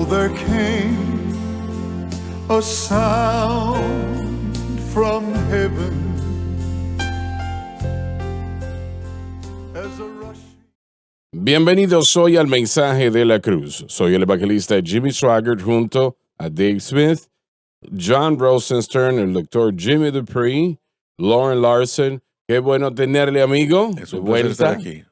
So there came a sound from heaven as a rushing. Bienvenidos hoy al Mensaje de la Cruz. Soy el evangelista Jimmy Swaggart junto a Dave Smith, John Rosenstern, el doctor Jimmy Dupree, Lauren Larson. Qué bueno tenerle, amigo. Es un placer estar aquí.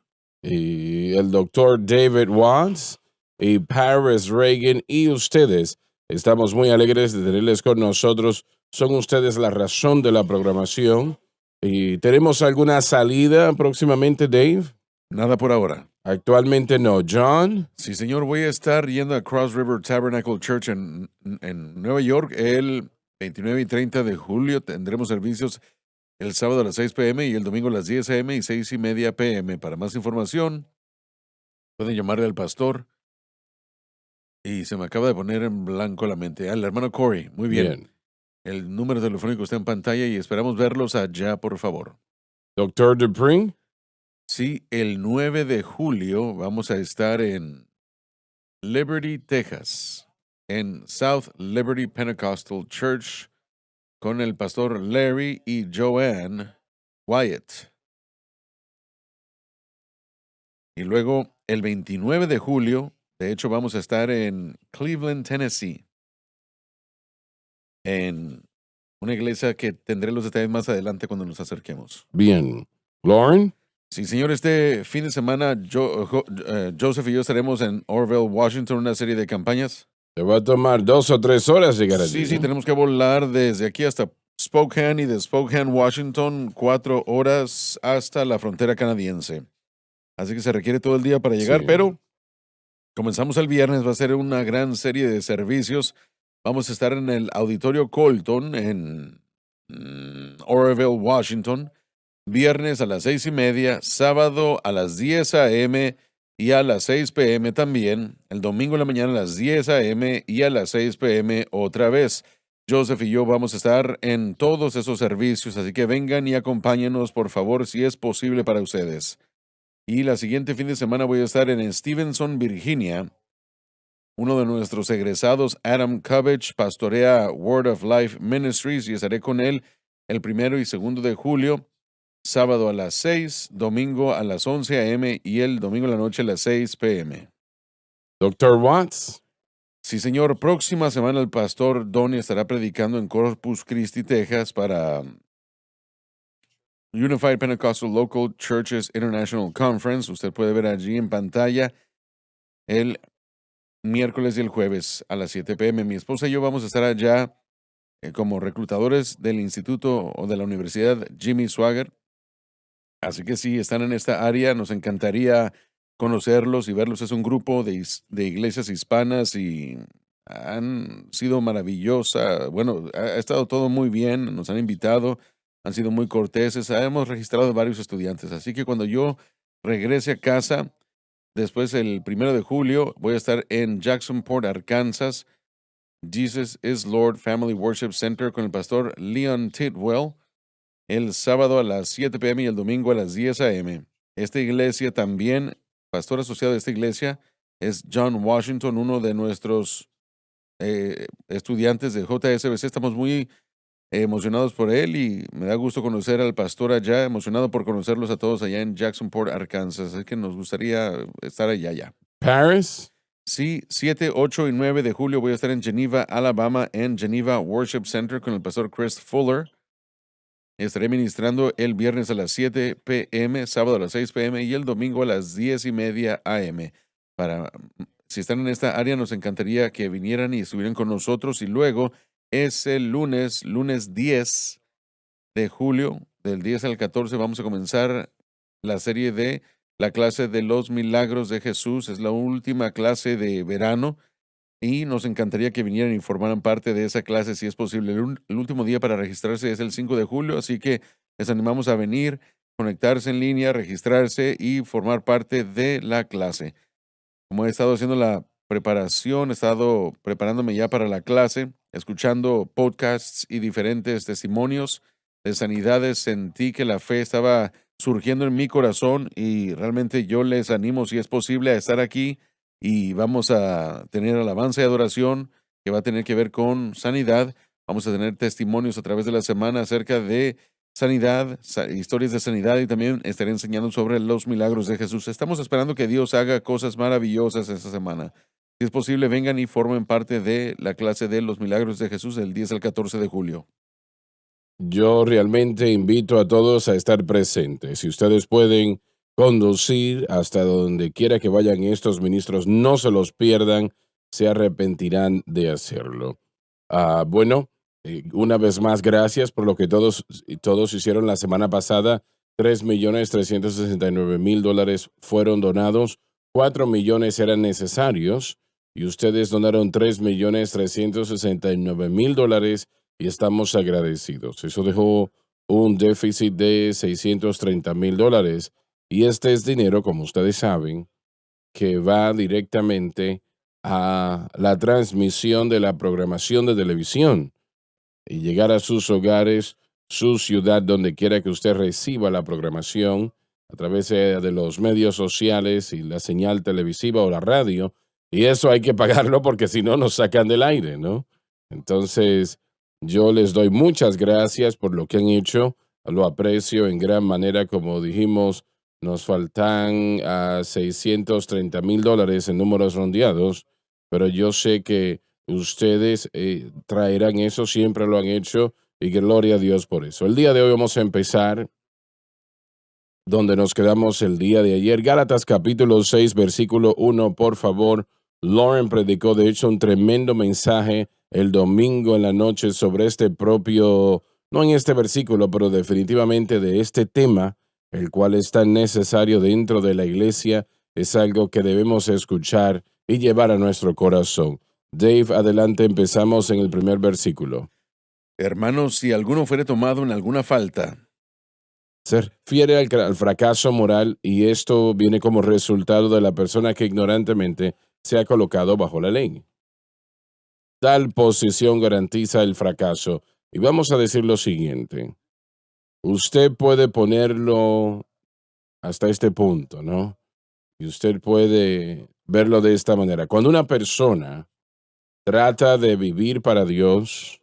Y el doctor David Watts y Paris Reagan y ustedes. Estamos muy alegres de tenerles con nosotros. Son ustedes la razón de la programación. ¿Y tenemos alguna salida próximamente, Dave? Nada por ahora. Actualmente no. John. Sí, señor, voy a estar yendo a Cross River Tabernacle Church en Nueva York el 29 y 30 de julio. Tendremos servicios el sábado a las 6 p.m. y el domingo a las 10 a.m. y 6:30 p.m. Para más información, pueden llamarle al pastor. Y se me acaba de poner en blanco la mente. Al hermano Corey. Muy bien. El número telefónico está en pantalla y esperamos verlos allá, por favor. Doctor Dupree. Sí, el 9 de julio vamos a estar en Liberty, Texas, en South Liberty Pentecostal Church, con el pastor Larry y Joanne Wyatt. Y luego, el 29 de julio, de hecho, vamos a estar en Cleveland, Tennessee, en una iglesia que tendré los detalles más adelante cuando nos acerquemos. Bien. Lauren. Sí, señor, este fin de semana Joseph y yo estaremos en Orville, Washington, una serie de campañas. Te va a tomar 2 o 3 horas llegar allí. Sí, tenemos que volar desde aquí hasta Spokane y de Spokane, Washington, 4 horas hasta la frontera canadiense. Así que se requiere todo el día para llegar, Sí. pero comenzamos el viernes, va a ser una gran serie de servicios. Vamos a estar en el Auditorio Colton en Orville, Washington. Viernes a las 6:30, sábado a las 10 a.m. y a las 6 p.m. también. El domingo en la mañana a las 10 a.m. y a las 6 p.m. otra vez. Joseph y yo vamos a estar en todos esos servicios, así que vengan y acompáñenos, por favor, si es posible para ustedes. Y la siguiente fin de semana voy a estar en Stevenson, Virginia. Uno de nuestros egresados, Adam Covich, pastorea Word of Life Ministries y estaré con él el 1 y 2 de julio. Sábado a las 6, domingo a las 11 a.m. y el domingo en la noche a las 6 p.m. Doctor Watts. Sí, señor. Próxima semana el pastor Donnie estará predicando en Corpus Christi, Texas, para Unified Pentecostal Local Churches International Conference. Usted puede ver allí en pantalla el miércoles y el jueves a las 7 p.m. Mi esposa y yo vamos a estar allá como reclutadores del instituto o de la Universidad Jimmy Swaggart. Así que si están en esta área, nos encantaría conocerlos y verlos. Es un grupo de iglesias hispanas y han sido maravillosa. Bueno, ha estado todo muy bien, nos han invitado, han sido muy corteses. Hemos registrado varios estudiantes. Así que cuando yo regrese a casa, después el 1 de julio, voy a estar en Jacksonport, Arkansas, Jesus is Lord Family Worship Center con el pastor Leon Tidwell. El sábado a las 7 p.m. y el domingo a las 10 a.m. Esta iglesia también, pastor asociado de esta iglesia, es John Washington, uno de nuestros estudiantes de JSBC. Estamos muy emocionados por él y me da gusto conocer al pastor allá, emocionado por conocerlos a todos allá en Jacksonport, Arkansas. Así que nos gustaría estar allá. Paris. Sí, 7, 8 y 9 de julio voy a estar en Geneva, Alabama, en Geneva Worship Center con el pastor Chris Fuller. Estaré ministrando el viernes a las 7 p.m., sábado a las 6 p.m. y el domingo a las 10:30 a.m. Si están en esta área, nos encantaría que vinieran y estuvieran con nosotros. Y luego es el lunes 10 de julio, del 10 al 14, vamos a comenzar la serie de la clase de los milagros de Jesús. Es la última clase de verano. Y nos encantaría que vinieran y formaran parte de esa clase si es posible. El último día para registrarse es el 5 de julio, así que les animamos a venir, conectarse en línea, registrarse y formar parte de la clase. Como he estado haciendo la preparación, he estado preparándome ya para la clase, escuchando podcasts y diferentes testimonios de sanidades, sentí que la fe estaba surgiendo en mi corazón y realmente yo les animo, si es posible, a estar aquí y vamos a tener alabanza y adoración que va a tener que ver con sanidad. Vamos a tener testimonios a través de la semana acerca de sanidad, historias de sanidad, y también estaré enseñando sobre los milagros de Jesús. Estamos esperando que Dios haga cosas maravillosas esta semana. Si es posible, vengan y formen parte de la clase de los milagros de Jesús del 10 al 14 de julio. Yo realmente invito a todos a estar presentes. Si ustedes pueden conducir hasta donde quiera que vayan estos ministros, no se los pierdan, se arrepentirán de hacerlo. Bueno, una vez más, gracias por lo que todos hicieron la semana pasada. $3,369,000 fueron donados, 4 millones eran necesarios y ustedes donaron $3,369,000 y estamos agradecidos. Eso dejó un déficit de $630,000 y este es dinero, como ustedes saben, que va directamente a la transmisión de la programación de televisión y llegar a sus hogares, su ciudad, donde quiera que usted reciba la programación a través de los medios sociales y la señal televisiva o la radio. Y eso hay que pagarlo porque si no nos sacan del aire, ¿no? Entonces, yo les doy muchas gracias por lo que han hecho. Lo aprecio en gran manera. Como dijimos, nos faltan a $630,000 en números rondeados, pero yo sé que ustedes traerán eso, siempre lo han hecho y gloria a Dios por eso. El día de hoy vamos a empezar donde nos quedamos el día de ayer. Gálatas capítulo 6, versículo 1, por favor. Lauren predicó, de hecho, un tremendo mensaje el domingo en la noche sobre este propio, no en este versículo, pero definitivamente de este tema, el cual es tan necesario dentro de la iglesia. Es algo que debemos escuchar y llevar a nuestro corazón. Dave, adelante, empezamos en el primer versículo. Hermanos, si alguno fuere tomado en alguna falta, Se refiere al fracaso moral y esto viene como resultado de la persona que ignorantemente se ha colocado bajo la ley. Tal posición garantiza el fracaso. Y vamos a decir lo siguiente. Usted puede ponerlo hasta este punto, ¿no? Y usted puede verlo de esta manera. Cuando una persona trata de vivir para Dios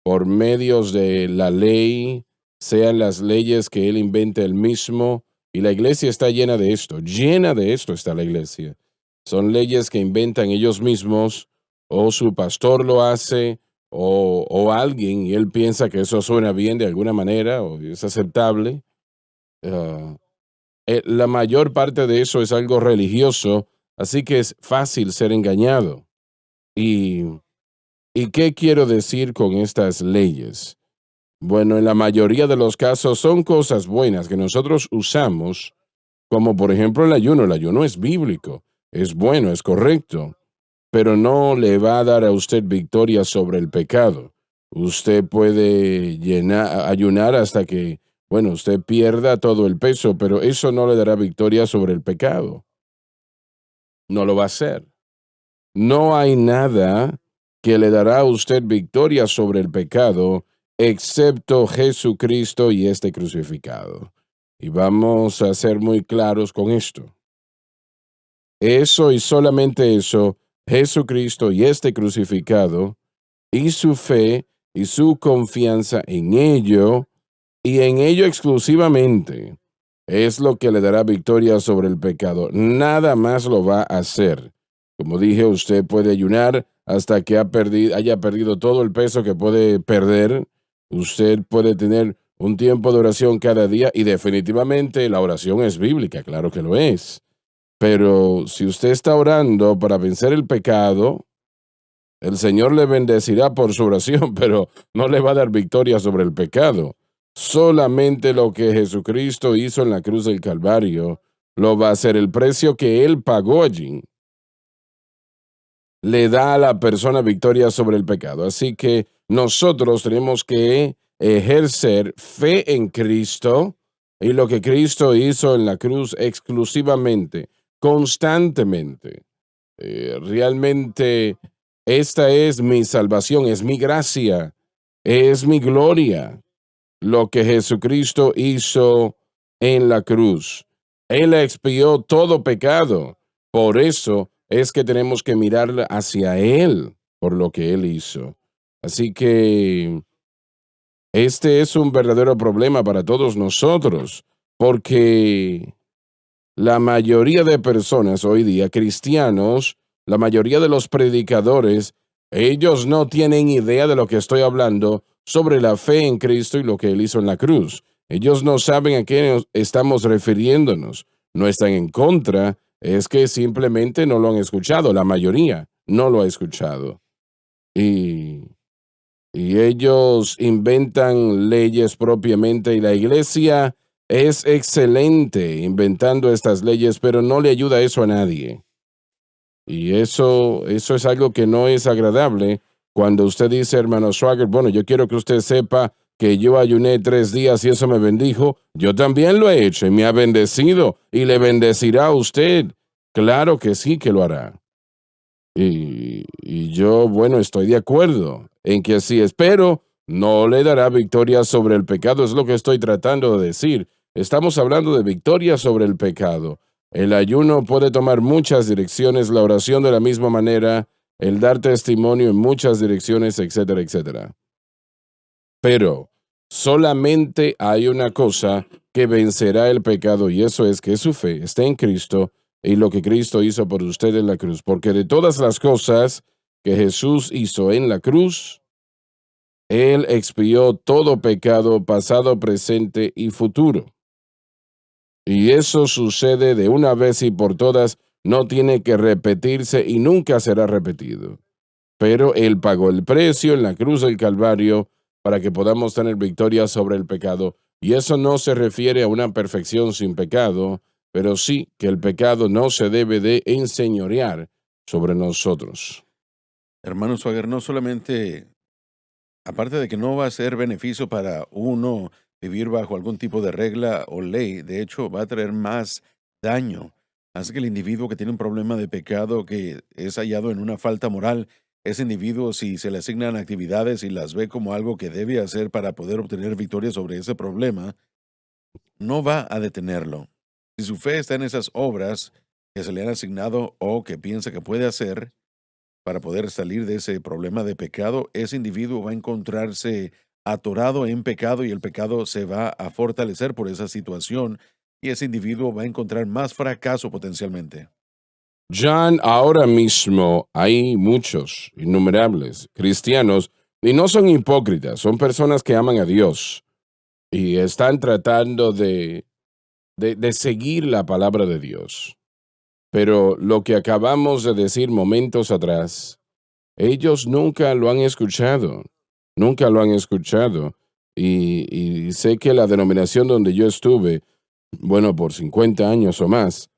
por medios de la ley, sean las leyes que él invente él mismo, y la iglesia está llena de esto está la iglesia. Son leyes que inventan ellos mismos, o su pastor lo hace, o alguien, y él piensa que eso suena bien de alguna manera, o es aceptable. Ah, la mayor parte de eso es algo religioso, así que es fácil ser engañado. ¿Y, y qué quiero decir con estas leyes? Bueno, en la mayoría de los casos son cosas buenas que nosotros usamos, como por ejemplo el ayuno. El ayuno es bíblico, es bueno, es correcto, pero no le va a dar a usted victoria sobre el pecado. Usted puede ayunar hasta que, bueno, usted pierda todo el peso, pero eso no le dará victoria sobre el pecado. No lo va a hacer. No hay nada que le dará a usted victoria sobre el pecado excepto Jesucristo y este crucificado. Y vamos a ser muy claros con esto. Eso y solamente eso, Jesucristo y este crucificado, y su fe y su confianza en ello, y en ello exclusivamente, es lo que le dará victoria sobre el pecado. Nada más lo va a hacer. Como dije, usted puede ayunar hasta que haya perdido todo el peso que puede perder. Usted puede tener un tiempo de oración cada día y definitivamente la oración es bíblica, claro que lo es. Pero si usted está orando para vencer el pecado, el Señor le bendecirá por su oración, pero no le va a dar victoria sobre el pecado. Solamente lo que Jesucristo hizo en la cruz del Calvario lo va a hacer. El precio que Él pagó allí le da a la persona victoria sobre el pecado. Así que nosotros tenemos que ejercer fe en Cristo y lo que Cristo hizo en la cruz exclusivamente, constantemente. Realmente esta es mi salvación, es mi gracia, es mi gloria, lo que Jesucristo hizo en la cruz. Él expió todo pecado. Por eso es que tenemos que mirar hacia Él por lo que Él hizo. Así que este es un verdadero problema para todos nosotros, porque la mayoría de personas hoy día, cristianos, la mayoría de los predicadores, ellos no tienen idea de lo que estoy hablando sobre la fe en Cristo y lo que Él hizo en la cruz. Ellos no saben a qué nos estamos refiriéndonos. No están en contra, es que simplemente no lo han escuchado. La mayoría no lo ha escuchado. Y, y ellos inventan leyes propiamente y la iglesia es excelente inventando estas leyes, pero no le ayuda eso a nadie. Y eso es algo que no es agradable cuando usted dice, hermano Swagger, bueno, yo quiero que usted sepa que yo ayuné 3 días y eso me bendijo. Yo también lo he hecho y me ha bendecido y le bendecirá a usted. Claro que sí que lo hará. Y yo, bueno, estoy de acuerdo en que así es, pero no le dará victoria sobre el pecado, es lo que estoy tratando de decir. Estamos hablando de victoria sobre el pecado. El ayuno puede tomar muchas direcciones, la oración de la misma manera, el dar testimonio en muchas direcciones, etcétera, etcétera. Pero solamente hay una cosa que vencerá el pecado y eso es que su fe esté en Cristo y lo que Cristo hizo por usted en la cruz. Porque de todas las cosas que Jesús hizo en la cruz, Él expió todo pecado pasado, presente y futuro. Y eso sucede de una vez y por todas, no tiene que repetirse y nunca será repetido. Pero Él pagó el precio en la cruz del Calvario para que podamos tener victoria sobre el pecado. Y eso no se refiere a una perfección sin pecado, pero sí que el pecado no se debe de enseñorear sobre nosotros. Hermano Swagger, no solamente, aparte de que no va a ser beneficio para uno vivir bajo algún tipo de regla o ley, de hecho va a traer más daño. Hace que el individuo que tiene un problema de pecado que es hallado en una falta moral, ese individuo, si se le asignan actividades y las ve como algo que debe hacer para poder obtener victoria sobre ese problema, no va a detenerlo. Si su fe está en esas obras que se le han asignado o que piensa que puede hacer para poder salir de ese problema de pecado, ese individuo va a encontrarse atorado en pecado y el pecado se va a fortalecer por esa situación y ese individuo va a encontrar más fracaso potencialmente. John, ahora mismo hay muchos, innumerables, cristianos, y no son hipócritas, son personas que aman a Dios y están tratando de seguir la palabra de Dios. Pero lo que acabamos de decir momentos atrás, ellos nunca lo han escuchado, nunca lo han escuchado. Y sé que la denominación donde yo estuve, bueno, por 50 años o más,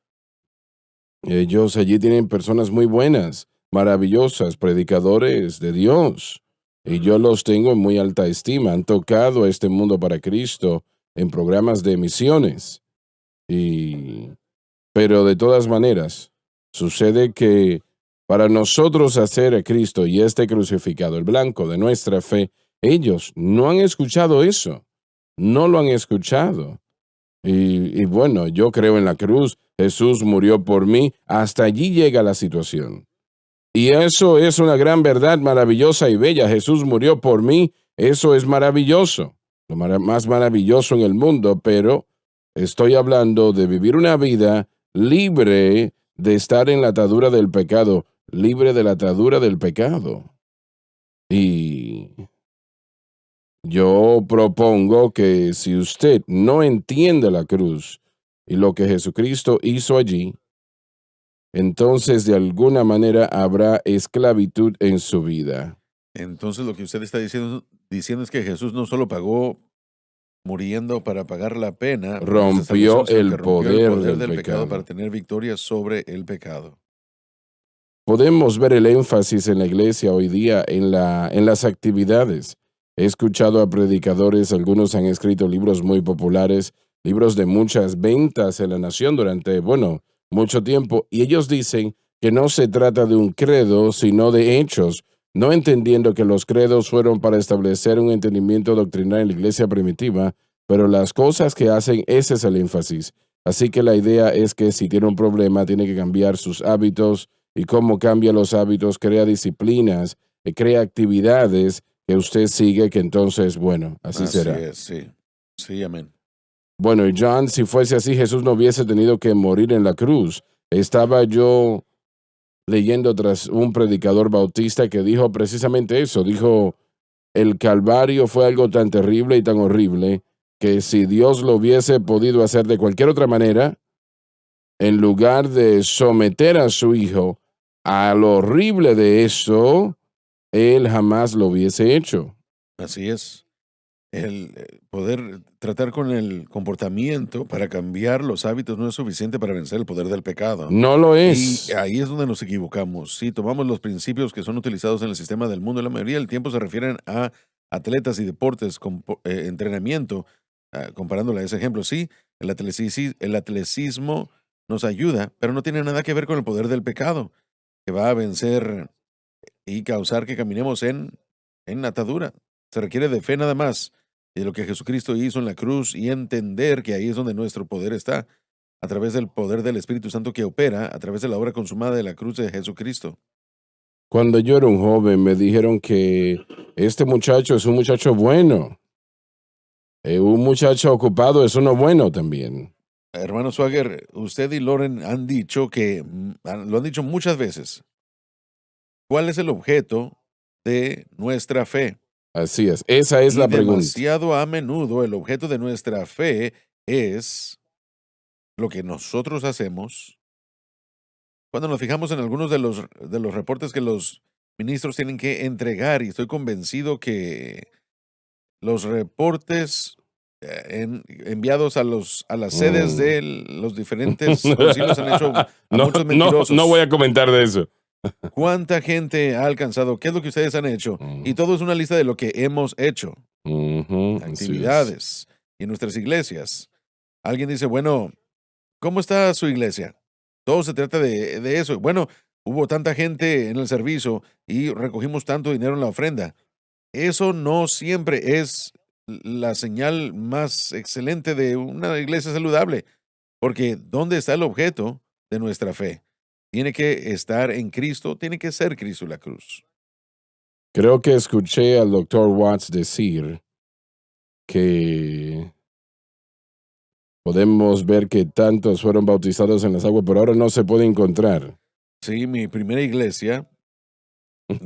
ellos allí tienen personas muy buenas, maravillosas, predicadores de Dios. Y yo los tengo en muy alta estima. Han tocado este mundo para Cristo en programas de misiones. Pero de todas maneras, sucede que para nosotros hacer a Cristo y este crucificado, el blanco de nuestra fe, ellos no han escuchado eso. No lo han escuchado. Y bueno, yo creo en la cruz, Jesús murió por mí, hasta allí llega la situación. Y eso es una gran verdad maravillosa y bella. Jesús murió por mí, eso es maravilloso, lo más maravilloso en el mundo, pero estoy hablando de vivir una vida libre de estar en la atadura del pecado, libre de la atadura del pecado. Y yo propongo que si usted no entiende la cruz y lo que Jesucristo hizo allí, entonces de alguna manera habrá esclavitud en su vida. Entonces lo que usted está diciendo es que Jesús no solo pagó muriendo para pagar la pena, por nuestra Rompió salvación, sino el que rompió poder del pecado pecado. para tener victoria sobre el pecado. Podemos ver el énfasis en la iglesia hoy día en las actividades. He escuchado a predicadores, algunos han escrito libros muy populares, libros de muchas ventas en la nación durante, bueno, mucho tiempo, y ellos dicen que no se trata de un credo, sino de hechos, no entendiendo que los credos fueron para establecer un entendimiento doctrinal en la iglesia primitiva, pero las cosas que hacen, ese es el énfasis. Así que la idea es que si tiene un problema, tiene que cambiar sus hábitos, y cómo cambia los hábitos, crea disciplinas, crea actividades que usted sigue, que entonces, bueno, así será. es, sí. Sí, amén. Bueno, y John, si fuese así, Jesús no hubiese tenido que morir en la cruz. Estaba yo leyendo tras un predicador bautista que dijo precisamente eso. Dijo, el Calvario fue algo tan terrible y tan horrible que si Dios lo hubiese podido hacer de cualquier otra manera, en lugar de someter a su hijo a lo horrible de eso, él jamás lo hubiese hecho. Así es. El poder tratar con el comportamiento para cambiar los hábitos no es suficiente para vencer el poder del pecado. No lo Y es. ahí es donde nos equivocamos. Si tomamos los principios que son utilizados en el sistema del mundo, la mayoría del tiempo se refieren a atletas y deportes, entrenamiento, comparándole a ese ejemplo. Sí, el atletismo nos ayuda, pero no tiene nada que ver con el poder del pecado, que va a vencer y causar que caminemos en atadura. Se requiere de fe nada más, y de lo que Jesucristo hizo en la cruz, y entender que ahí es donde nuestro poder está, a través del poder del Espíritu Santo que opera, a través de la obra consumada de la cruz de Jesucristo. Cuando yo era un joven, me dijeron que este muchacho es un muchacho bueno. Un muchacho ocupado es uno bueno también. Hermano Swagger, usted y Loren han dicho que, lo han dicho muchas veces, ¿cuál es el objeto de nuestra fe? Así es. Esa es Y la pregunta. demasiado a menudo el objeto de nuestra fe es lo que nosotros hacemos. Cuando nos fijamos en algunos de los reportes que los ministros tienen que entregar, y estoy convencido que los reportes enviados a las sedes de los diferentes concilios han hecho a No, muchos mentirosos. no voy a comentar de eso. ¿Cuánta gente ha alcanzado? ¿Qué es lo que ustedes han hecho? Y todo es una lista de lo que hemos hecho. Ujú, así es. Actividades y nuestras iglesias. Alguien dice, bueno, ¿cómo está su iglesia? Todo se trata de eso. Bueno, hubo tanta gente en el servicio y recogimos tanto dinero en la ofrenda. Eso no siempre es la señal más excelente de una iglesia saludable, porque ¿dónde está el objeto de nuestra fe? Tiene que estar en Cristo, tiene que ser Cristo la cruz. Creo que escuché al doctor Watts decir que podemos ver que tantos fueron bautizados en las aguas, pero ahora no se puede encontrar. Sí, mi primera iglesia,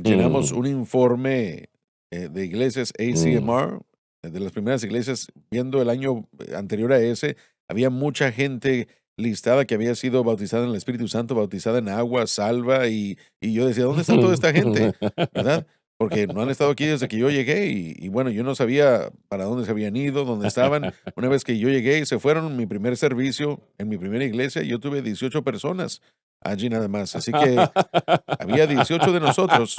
llenamos un informe de iglesias ACMR, de las primeras iglesias, viendo el año anterior a ese, había mucha gente listada que había sido bautizada en el Espíritu Santo, bautizada en agua, salva, y yo decía, ¿dónde está toda esta gente? ¿Verdad? Porque no han estado aquí desde que yo llegué, y bueno, yo no sabía para dónde se habían ido, dónde estaban. Una vez que yo llegué, se fueron. Mi primer servicio en mi primera iglesia, yo tuve 18 personas allí nada más. Así que había 18 de nosotros.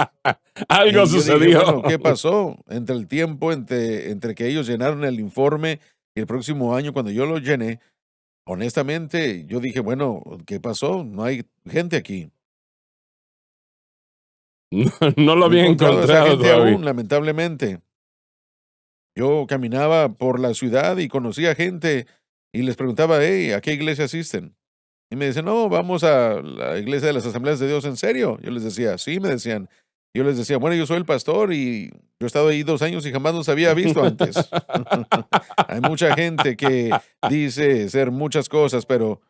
Algo Y yo dije, sucedió. bueno, ¿qué pasó? Entre el tiempo, entre que ellos llenaron el informe y el próximo año cuando yo lo llené, honestamente, yo dije, bueno, ¿qué pasó? No hay gente aquí. No lo No he había encontrado a esa encontrado gente todavía. aún, lamentablemente. Yo caminaba por la ciudad y conocía gente y les preguntaba, hey, ¿a qué iglesia asisten? Y me decían, no, vamos a la iglesia de las Asambleas de Dios, ¿en serio? Yo les decía, sí, me decían. Yo les decía, bueno, yo soy el pastor y yo he estado ahí 2 años y jamás los había visto antes. Hay mucha gente que dice ser muchas cosas, pero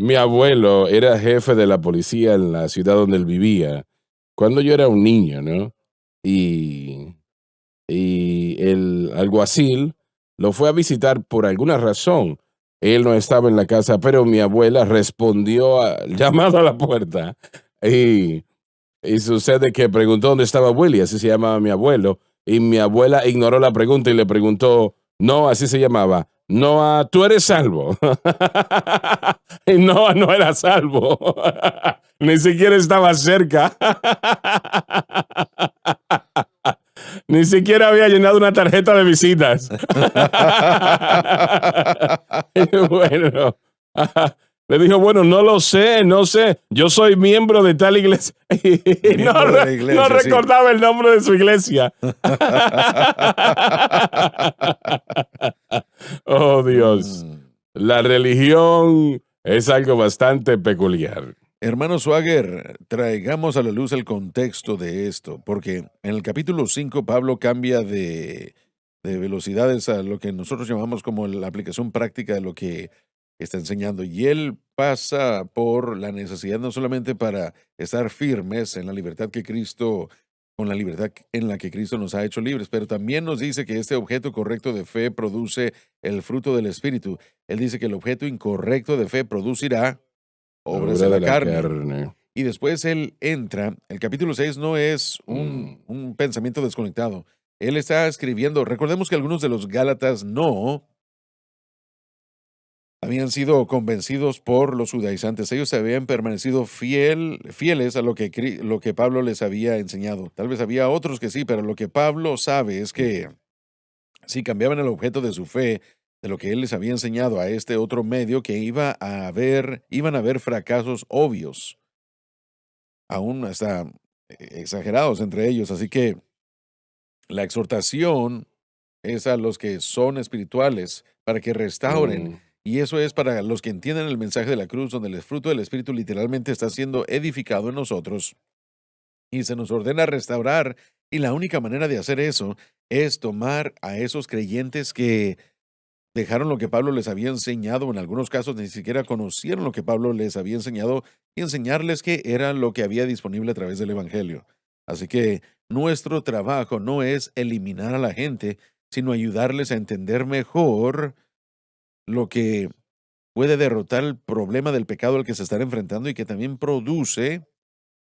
Mi abuelo era jefe de la policía en la ciudad donde él vivía cuando yo era un niño, ¿no? Y el alguacil lo fue a visitar por alguna razón. Él no estaba en la casa, pero mi abuela respondió al llamado a la puerta y sucede que preguntó dónde estaba Willy, así se llamaba mi abuelo, y mi abuela ignoró la pregunta y le preguntó, no, así se llamaba, Noah, tú eres salvo. Y Noah no era salvo, ni siquiera estaba cerca. Ni siquiera había llenado una tarjeta de visitas. Y bueno, le dijo, bueno, no lo sé, no sé. Yo soy miembro de tal iglesia. Y Miembro de la iglesia, no sí. recordaba el nombre de su iglesia. Oh, Dios. La religión es algo bastante peculiar. Hermano Swagger, traigamos a la luz el contexto de esto, porque en el capítulo 5 Pablo cambia de velocidades a lo que nosotros llamamos como la aplicación práctica de lo que está enseñando. Y él pasa por la necesidad no solamente para estar firmes en la libertad que Cristo, con la libertad en la que Cristo nos ha hecho libres, pero también nos dice que este objeto correcto de fe produce el fruto del Espíritu. Él dice que el objeto incorrecto de fe producirá La obras de obra de la la carne. carne. Y después él entra, el capítulo 6 no es Mm. un pensamiento desconectado. Él está escribiendo, recordemos que algunos de los Gálatas no habían sido convencidos por los judaizantes. Ellos habían permanecido fieles a lo que Pablo les había enseñado. Tal vez había otros que sí, pero lo que Pablo sabe es que si cambiaban el objeto de su fe, de lo que él les había enseñado a este otro medio, que iban a haber fracasos obvios, aún hasta exagerados entre ellos. Así que la exhortación es a los que son espirituales para que restauren. Mm. Y eso es para los que entienden el mensaje de la cruz, donde el fruto del Espíritu literalmente está siendo edificado en nosotros y se nos ordena restaurar. Y la única manera de hacer eso es tomar a esos creyentes que dejaron lo que Pablo les había enseñado, en algunos casos ni siquiera conocieron lo que Pablo les había enseñado, y enseñarles qué era lo que había disponible a través del Evangelio. Así que nuestro trabajo no es eliminar a la gente, sino ayudarles a entender mejor lo que puede derrotar el problema del pecado al que se están enfrentando y que también produce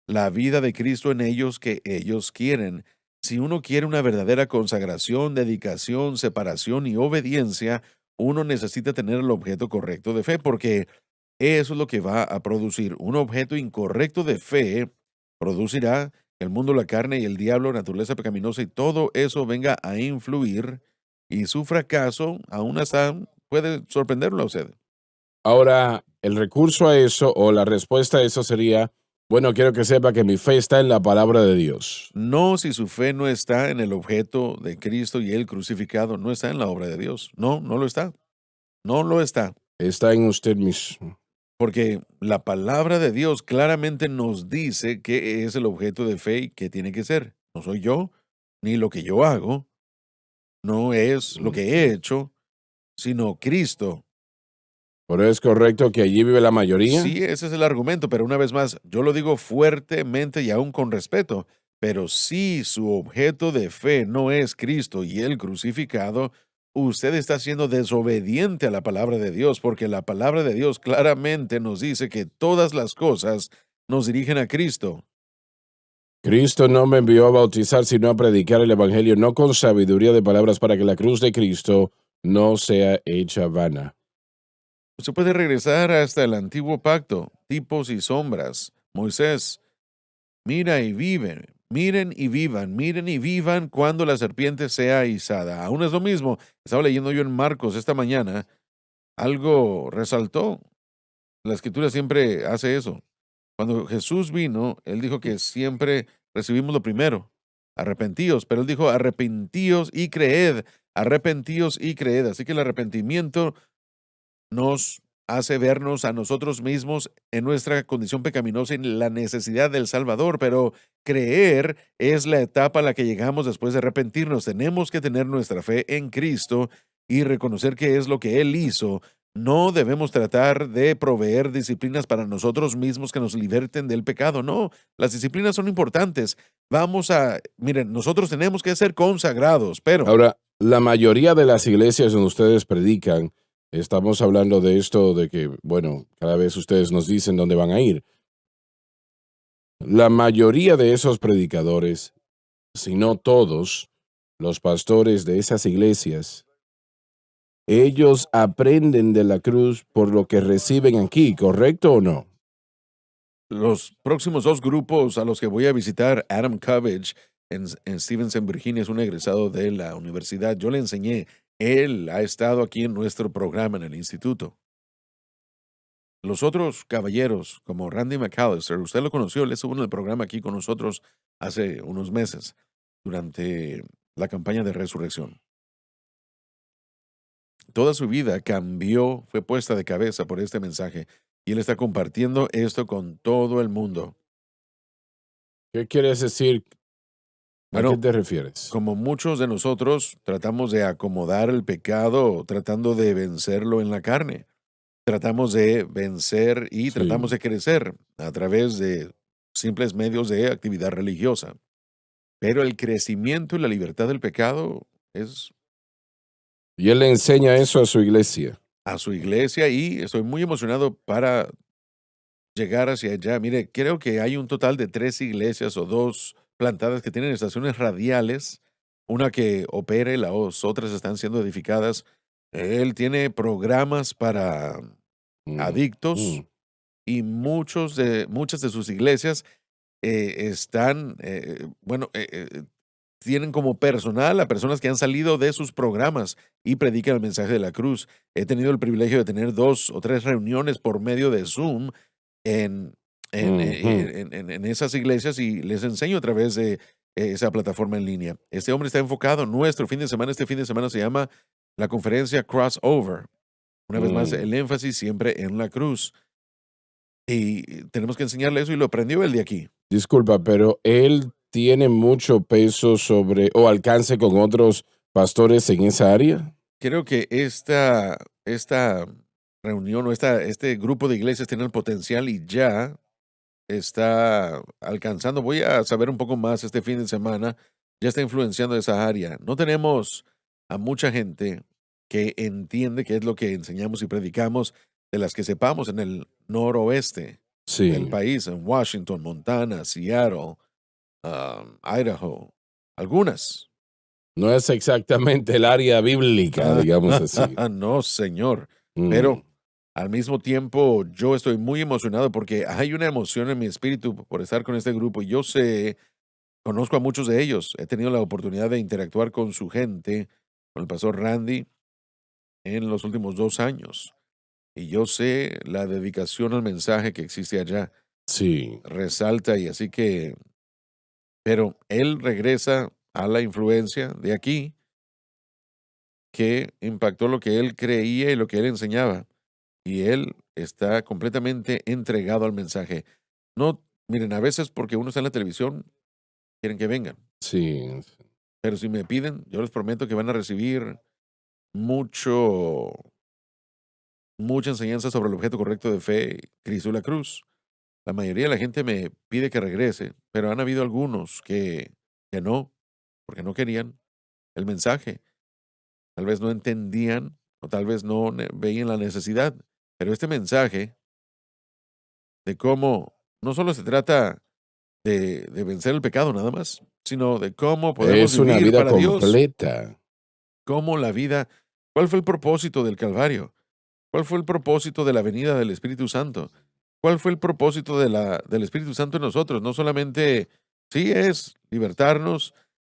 la vida de Cristo en ellos que ellos quieren. Si uno quiere una verdadera consagración, dedicación, separación y obediencia, uno necesita tener el objeto correcto de fe, porque eso es lo que va a producir. Un objeto incorrecto de fe producirá que el mundo, la carne y el diablo, naturaleza pecaminosa y todo eso venga a influir, y su fracaso aún hasta puede sorprenderlo a usted. Ahora, el recurso a eso o la respuesta a eso sería, bueno, quiero que sepa que mi fe está en la palabra de Dios. No si su fe no está en el objeto de Cristo y el crucificado, no está en la obra de Dios. No, no lo está. No lo está. Está en usted mismo. Porque la palabra de Dios claramente nos dice qué es el objeto de fe y qué tiene que ser. No soy yo, ni lo que yo hago, no es lo que he Ujú. hecho, sino Cristo. Pero es correcto que allí vive la mayoría. Sí, ese es el argumento, pero una vez más, yo lo digo fuertemente y aún con respeto, pero si su objeto de fe no es Cristo y el crucificado, usted está siendo desobediente a la palabra de Dios, porque la palabra de Dios claramente nos dice que todas las cosas nos dirigen a Cristo. Cristo no me envió a bautizar, sino a predicar el Evangelio, no con sabiduría de palabras, para que la cruz de Cristo no sea hecha vana. Usted puede regresar hasta el antiguo pacto, tipos y sombras. Moisés, mira y viven, miren y vivan cuando la serpiente sea izada. Aún es lo mismo. Estaba leyendo yo en Marcos esta mañana, algo resaltó. La escritura siempre hace eso. Cuando Jesús vino, él dijo que siempre recibimos lo primero, arrepentíos, pero él dijo arrepentíos y creed. Así que el arrepentimiento nos hace vernos a nosotros mismos en nuestra condición pecaminosa y en la necesidad del Salvador, pero creer es la etapa a la que llegamos después de arrepentirnos. Tenemos que tener nuestra fe en Cristo y reconocer qué es lo que Él hizo. No debemos tratar de proveer disciplinas para nosotros mismos que nos liberten del pecado. No, las disciplinas son importantes. Miren, nosotros tenemos que ser consagrados, pero Ahora, la mayoría de las iglesias donde ustedes predican, estamos hablando de esto, de que, bueno, cada vez ustedes nos dicen dónde van a ir. La mayoría de esos predicadores, si no todos, los pastores de esas iglesias, ellos aprenden de la cruz por lo que reciben aquí, ¿correcto o no? los próximos dos grupos a los que voy a visitar, Adam Covage en Stevenson, Virginia, es un egresado de la universidad. Yo le enseñé, él ha estado aquí en nuestro programa en el instituto. Los otros caballeros, como Randy McAllister, usted lo conoció, él estuvo en el programa aquí con nosotros hace unos meses, durante la campaña de resurrección. Toda su vida cambió, fue puesta de cabeza por este mensaje. y él está compartiendo esto con todo el mundo. ¿Qué quieres decir? ¿A qué Bueno, te refieres? como muchos de nosotros tratamos de acomodar el pecado tratando de vencerlo en la carne. Tratamos de vencer y tratamos Sí. de crecer a través de simples medios de actividad religiosa. Pero el crecimiento y la libertad del pecado es Y él le enseña eso a su iglesia. a su iglesia y estoy muy emocionado para llegar hacia allá. Mire, creo que hay un total de 3 iglesias o 2 plantadas que tienen estaciones radiales, una que opera y las otras están siendo edificadas. Él tiene programas para Mm, adictos mm. y muchas de sus iglesias están, bueno, tienen como personal a personas que han salido de sus programas y predican el mensaje de la cruz. He tenido el privilegio de tener 2 o 3 reuniones por medio de Zoom en Ujú. en esas iglesias y les enseño a través de esa plataforma en línea. Este hombre está enfocado, nuestro fin de semana, este fin de semana se llama la conferencia Crossover. Una vez más, Mm. el énfasis siempre en la cruz. Y tenemos que enseñarle eso y lo aprendió él de aquí. Disculpa, pero él tiene mucho peso sobre o alcance con otros pastores en esa área. Creo que esta reunión o este grupo de iglesias tiene el potencial y ya está alcanzando. Voy a saber un poco más este fin de semana. Ya está influenciando esa área. No tenemos a mucha gente que entiende qué es lo que enseñamos y predicamos de las que sepamos en el noroeste del Sí. país, en Washington, Montana, Seattle, Idaho. Algunas. No es exactamente el área bíblica, digamos así. No, señor. Mm. Pero al mismo tiempo, yo estoy muy emocionado porque hay una emoción en mi espíritu por estar con este grupo. Y yo sé, conozco a muchos de ellos. He tenido la oportunidad de interactuar con su gente, con el pastor Randy, en los últimos 2 años. Y yo sé la dedicación al mensaje que existe allá. Sí. Resalta y así que, pero él regresa a la influencia de aquí que impactó lo que él creía y lo que él enseñaba. Y él está completamente entregado al mensaje. No, miren, a veces porque uno está en la televisión, quieren que vengan, Sí. pero si me piden, yo les prometo que van a recibir mucho, mucha enseñanza sobre el objeto correcto de fe, Cristo y la cruz. La mayoría de la gente me pide que regrese, pero han habido algunos que no, porque no querían el mensaje. Tal vez no entendían o tal vez no veían la necesidad, pero este mensaje de cómo no solo se trata de vencer el pecado nada más, sino de cómo podemos Es una vivir vida para Dios, completa. cómo la vida, cuál fue el propósito del Calvario, cuál fue el propósito de la venida del Espíritu Santo, cuál fue el propósito del Espíritu Santo en nosotros. No solamente, sí es libertarnos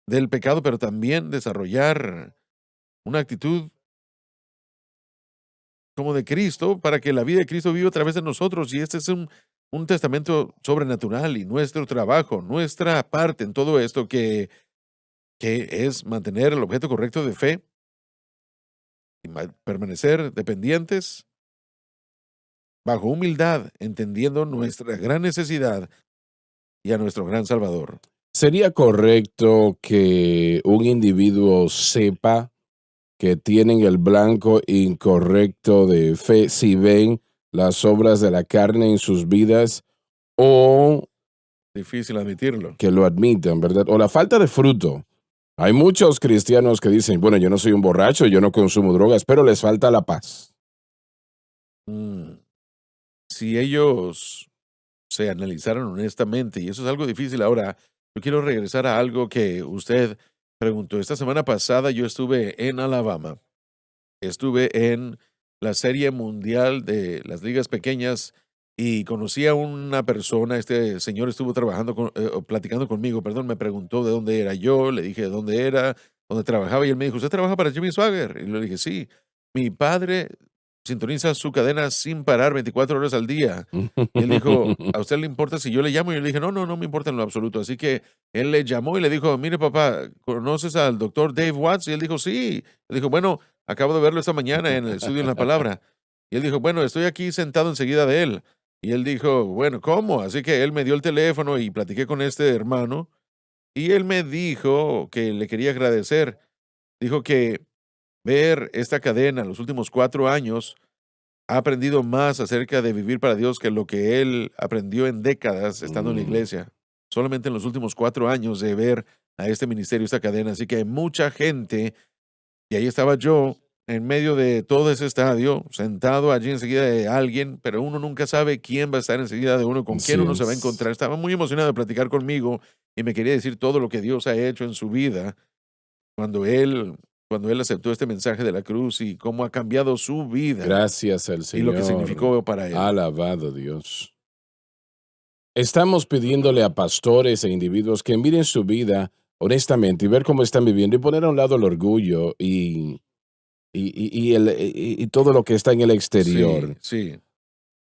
del pecado, pero también desarrollar una actitud como de Cristo para que la vida de Cristo viva a través de nosotros. Y este es un testamento sobrenatural y nuestro trabajo, nuestra parte en todo esto que es mantener el objeto correcto de fe y permanecer dependientes bajo humildad, entendiendo nuestra gran necesidad y a nuestro gran Salvador. ¿Sería correcto que un individuo sepa que tienen el blanco incorrecto de fe si ven las obras de la carne en sus vidas o Difícil admitirlo. que lo admitan, verdad? O la falta de fruto. Hay muchos cristianos que dicen, bueno, yo no soy un borracho, yo no consumo drogas, pero les falta la paz. Mm, Si ellos se analizaran honestamente, y eso es algo difícil ahora, yo quiero regresar a algo que usted preguntó. Esta semana pasada yo estuve en Alabama. Estuve en la Serie Mundial de las ligas pequeñas y conocí a una persona, este señor estuvo trabajando o platicando conmigo, perdón, me preguntó de dónde era yo, le dije de dónde era, dónde trabajaba y él me dijo, ¿usted trabaja para Jimmy Swagger? Y le dije, sí, mi padre sintoniza su cadena sin parar 24 horas al día. Y él dijo, ¿a usted le importa si yo le llamo? Y yo le dije, no, no, no me importa en lo absoluto. Así que él le llamó y le dijo, mire papá, ¿conoces al doctor Dave Watts? Y él dijo, sí. Le dijo, bueno, acabo de verlo esta mañana en el estudio en la palabra. Y él dijo, bueno, estoy aquí sentado enseguida de él. Y él dijo, bueno, ¿cómo? Así que él me dio el teléfono y platiqué con este hermano. Y él me dijo que le quería agradecer. Dijo que ver esta cadena los últimos 4 años ha aprendido más acerca de vivir para Dios que lo que él aprendió en décadas estando en la Mm, iglesia. Solamente en los últimos 4 años de ver a este ministerio, esta cadena. Así que hay mucha gente, y ahí estaba yo, en medio de todo ese estadio, sentado allí enseguida de alguien, pero uno nunca sabe quién va a estar enseguida de uno, con quién así uno se va a es. encontrar. Estaba muy emocionado de platicar conmigo y me quería decir todo lo que Dios ha hecho en su vida cuando él, cuando él aceptó este mensaje de la cruz y cómo ha cambiado su vida Gracias al y lo que Señor. significó para él. Alabado Dios. Estamos pidiéndole a pastores e individuos que miren su vida honestamente y ver cómo están viviendo y poner a un lado el orgullo y todo lo que está en el Sí, exterior. sí,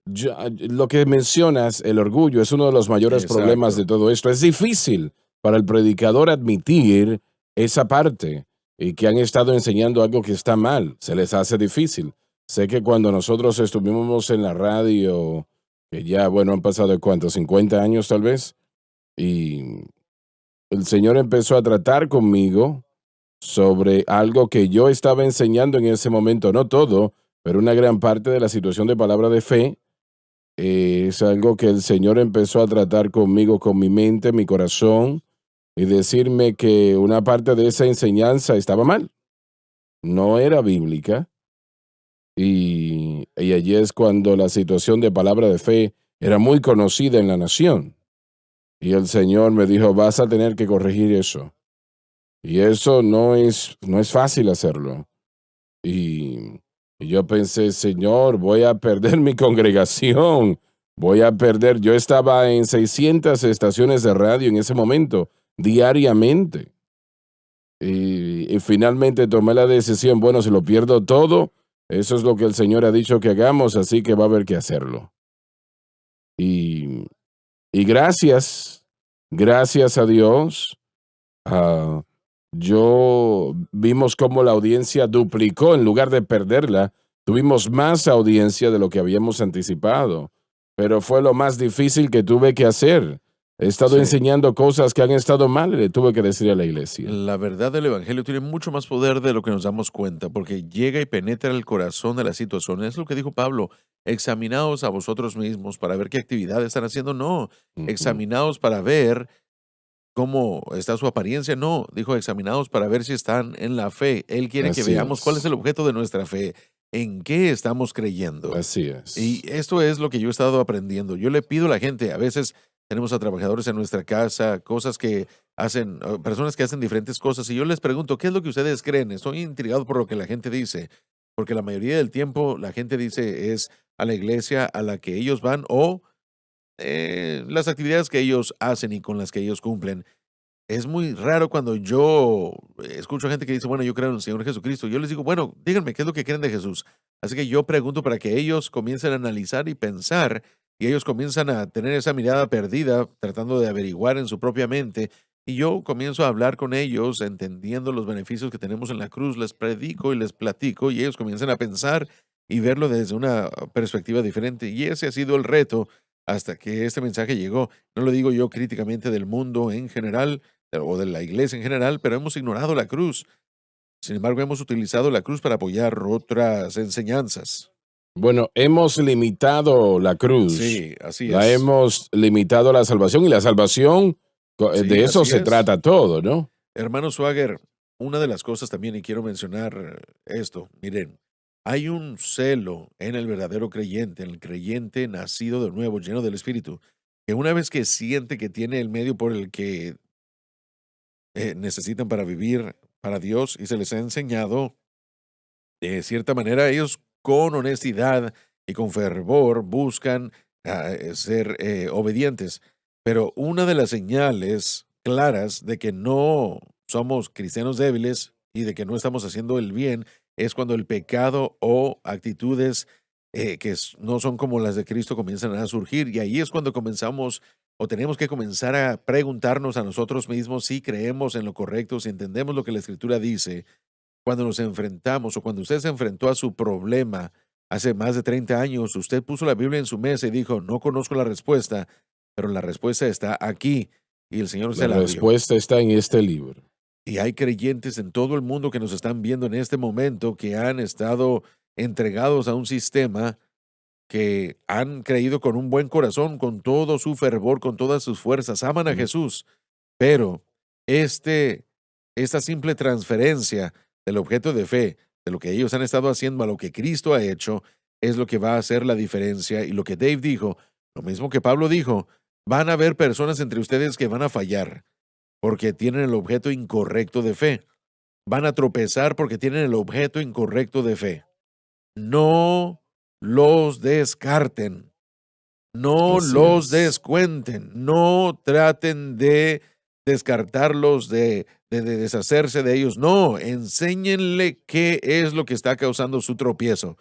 Lo que mencionas, el orgullo, es uno de los mayores problemas de exacto. todo esto. Es difícil para el predicador admitir esa parte y que han estado enseñando algo que está mal. Se les hace difícil. Sé que cuando nosotros estuvimos en la radio, que ya, bueno, han pasado, ¿cuánto? 50 años tal vez, y el Señor empezó a tratar conmigo sobre algo que yo estaba enseñando en ese momento, no todo, pero una gran parte de la situación de palabra de fe. Es algo que el Señor empezó a tratar conmigo, con mi mente, mi corazón, y decirme que una parte de esa enseñanza estaba mal, no era bíblica, y allí es cuando la situación de palabra de fe era muy conocida en la nación. Y el Señor me dijo, vas a tener que corregir eso. Y eso no es fácil hacerlo. Y, y yo pensé, Señor, voy a perder mi congregación, voy a perder. Yo estaba en 600 estaciones de radio en ese momento, diariamente. Y finalmente tomé la decisión, bueno, si lo pierdo todo, eso es lo que el Señor ha dicho que hagamos, así que va a haber que hacerlo. Y, y gracias a Dios, ah, yo vimos cómo la audiencia duplicó en lugar de perderla. Tuvimos más audiencia de lo que habíamos anticipado, pero fue lo más difícil que tuve que hacer. He estado Sí. enseñando cosas que han estado mal y le tuve que decir a la iglesia. La verdad del Evangelio tiene mucho más poder de lo que nos damos cuenta, porque llega y penetra el corazón de la situación. Es lo que dijo Pablo, examinaos a vosotros mismos para ver qué actividad están haciendo. No, Ujú. examinaos para ver cómo está su apariencia. No, dijo examinaos para ver si están en la fe. Él quiere que Así veamos cuál es es, el objeto de nuestra fe, en qué estamos creyendo. así Y es. esto es lo que yo he estado aprendiendo. Yo le pido a la gente, a veces tenemos a trabajadores en nuestra casa, cosas que hacen, personas que hacen diferentes cosas, y yo les pregunto, ¿qué es lo que ustedes creen? Estoy intrigado por lo que la gente dice, porque la mayoría del tiempo la gente dice es a la iglesia a la que ellos van o las actividades que ellos hacen y con las que ellos cumplen. Es muy raro cuando yo escucho gente que dice, bueno, yo creo en el Señor Jesucristo. Yo les digo, bueno, díganme, ¿qué es lo que creen de Jesús? Así que yo pregunto para que ellos comiencen a analizar y pensar, y ellos comienzan a tener esa mirada perdida, tratando de averiguar en su propia mente. Y yo comienzo a hablar con ellos, entendiendo los beneficios que tenemos en la cruz, les predico y les platico, y ellos comienzan a pensar y verlo desde una perspectiva diferente. Y ese ha sido el reto hasta que este mensaje llegó. No lo digo yo críticamente del mundo en general, o de la iglesia en general, pero hemos ignorado la cruz. Sin embargo, hemos utilizado la cruz para apoyar otras enseñanzas. Bueno, hemos limitado la cruz, Sí, así la es. hemos limitado a la salvación y la salvación, Sí, de eso así se es. trata todo, ¿no? Hermano Swagger, una de las cosas también, y quiero mencionar esto, miren, hay un celo en el verdadero creyente, en el creyente nacido de nuevo, lleno del Espíritu, que una vez que siente que tiene el medio por el que necesitan para vivir para Dios y se les ha enseñado, de cierta manera, ellos con honestidad y con fervor buscan ser obedientes. Pero una de las señales claras de que no somos cristianos débiles y de que no estamos haciendo el bien es cuando el pecado o actitudes no son como las de Cristo comienzan a surgir. Y ahí es cuando comenzamos o tenemos que comenzar a preguntarnos a nosotros mismos si creemos en lo correcto, si entendemos lo que la Escritura dice cuando nos enfrentamos o cuando usted se enfrentó a su problema hace más de 30 años, usted puso la Biblia en su mesa y dijo, no conozco la respuesta, pero la respuesta está aquí y el Señor La se la dio. respuesta está en este libro. Y hay creyentes en todo el mundo que nos están viendo en este momento que han estado entregados a un sistema que han creído con un buen corazón, con todo su fervor, con todas sus fuerzas, aman a Ujú. Jesús, pero esta simple transferencia del objeto de fe, de lo que ellos han estado haciendo a lo que Cristo ha hecho, es lo que va a hacer la diferencia. Y lo que Dave dijo, lo mismo que Pablo dijo, van a haber personas entre ustedes que van a fallar porque tienen el objeto incorrecto de fe. Van a tropezar porque tienen el objeto incorrecto de fe. No los descarten. No Así los es. descuenten. No traten de descartarlos, de deshacerse de ellos. No, enséñenle qué es lo que está causando su tropiezo.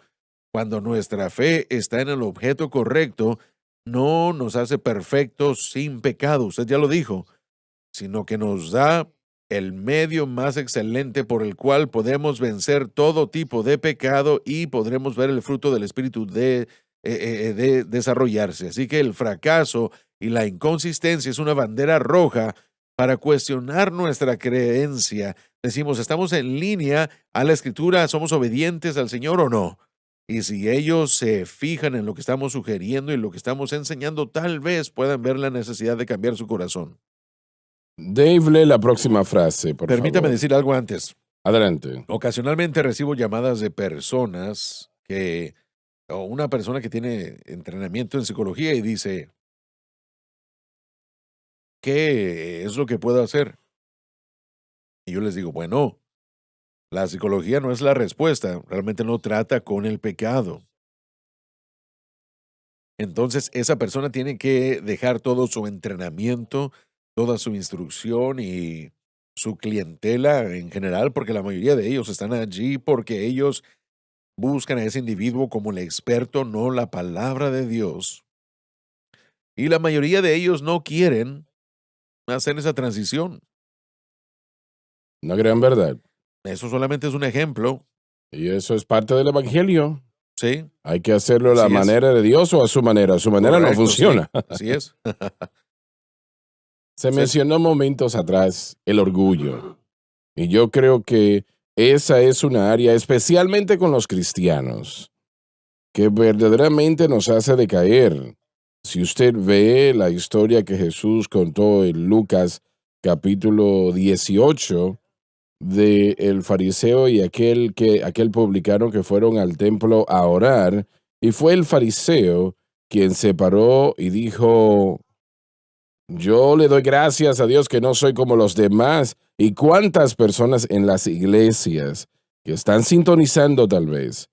Cuando nuestra fe está en el objeto correcto, no nos hace perfectos sin pecado. Usted ya lo dijo, sino que nos da el medio más excelente por el cual podemos vencer todo tipo de pecado y podremos ver el fruto del Espíritu de desarrollarse. Así que el fracaso y la inconsistencia es una bandera roja para cuestionar nuestra creencia. Decimos, ¿estamos en línea a la Escritura? ¿Somos obedientes al Señor o no? Y si ellos se fijan en lo que estamos sugiriendo y lo que estamos enseñando, tal vez puedan ver la necesidad de cambiar su corazón. Dave, lee la próxima frase, por Permítame favor. decir algo antes. Adelante. Ocasionalmente recibo llamadas de personas o una persona que tiene entrenamiento en psicología y dice, ¿qué es lo que puedo hacer? Y yo les digo, bueno, la psicología no es la respuesta, realmente no trata con el pecado. Entonces, esa persona tiene que dejar todo su entrenamiento, toda su instrucción y su clientela en general, porque la mayoría de ellos están allí porque ellos buscan a ese individuo como el experto, no la palabra de Dios. Y la mayoría de ellos no quieren hacer esa transición. Una gran verdad. Eso solamente es un ejemplo, Y eso es parte del evangelio. ¿sí? Hay que hacerlo a la Así es. manera de Dios o a su manera. A su manera no Correcto, sí, funciona. así es. Se Sí. mencionó momentos atrás el orgullo. Y yo creo que esa es una área, especialmente con los cristianos, que verdaderamente nos hace decaer. Si usted ve la historia que Jesús contó en Lucas capítulo 18 de el fariseo y aquel publicano que fueron al templo a orar, y fue el fariseo quien se paró y dijo, yo le doy gracias a Dios que no soy como los demás. ¿Y cuántas personas en las iglesias que están sintonizando tal vez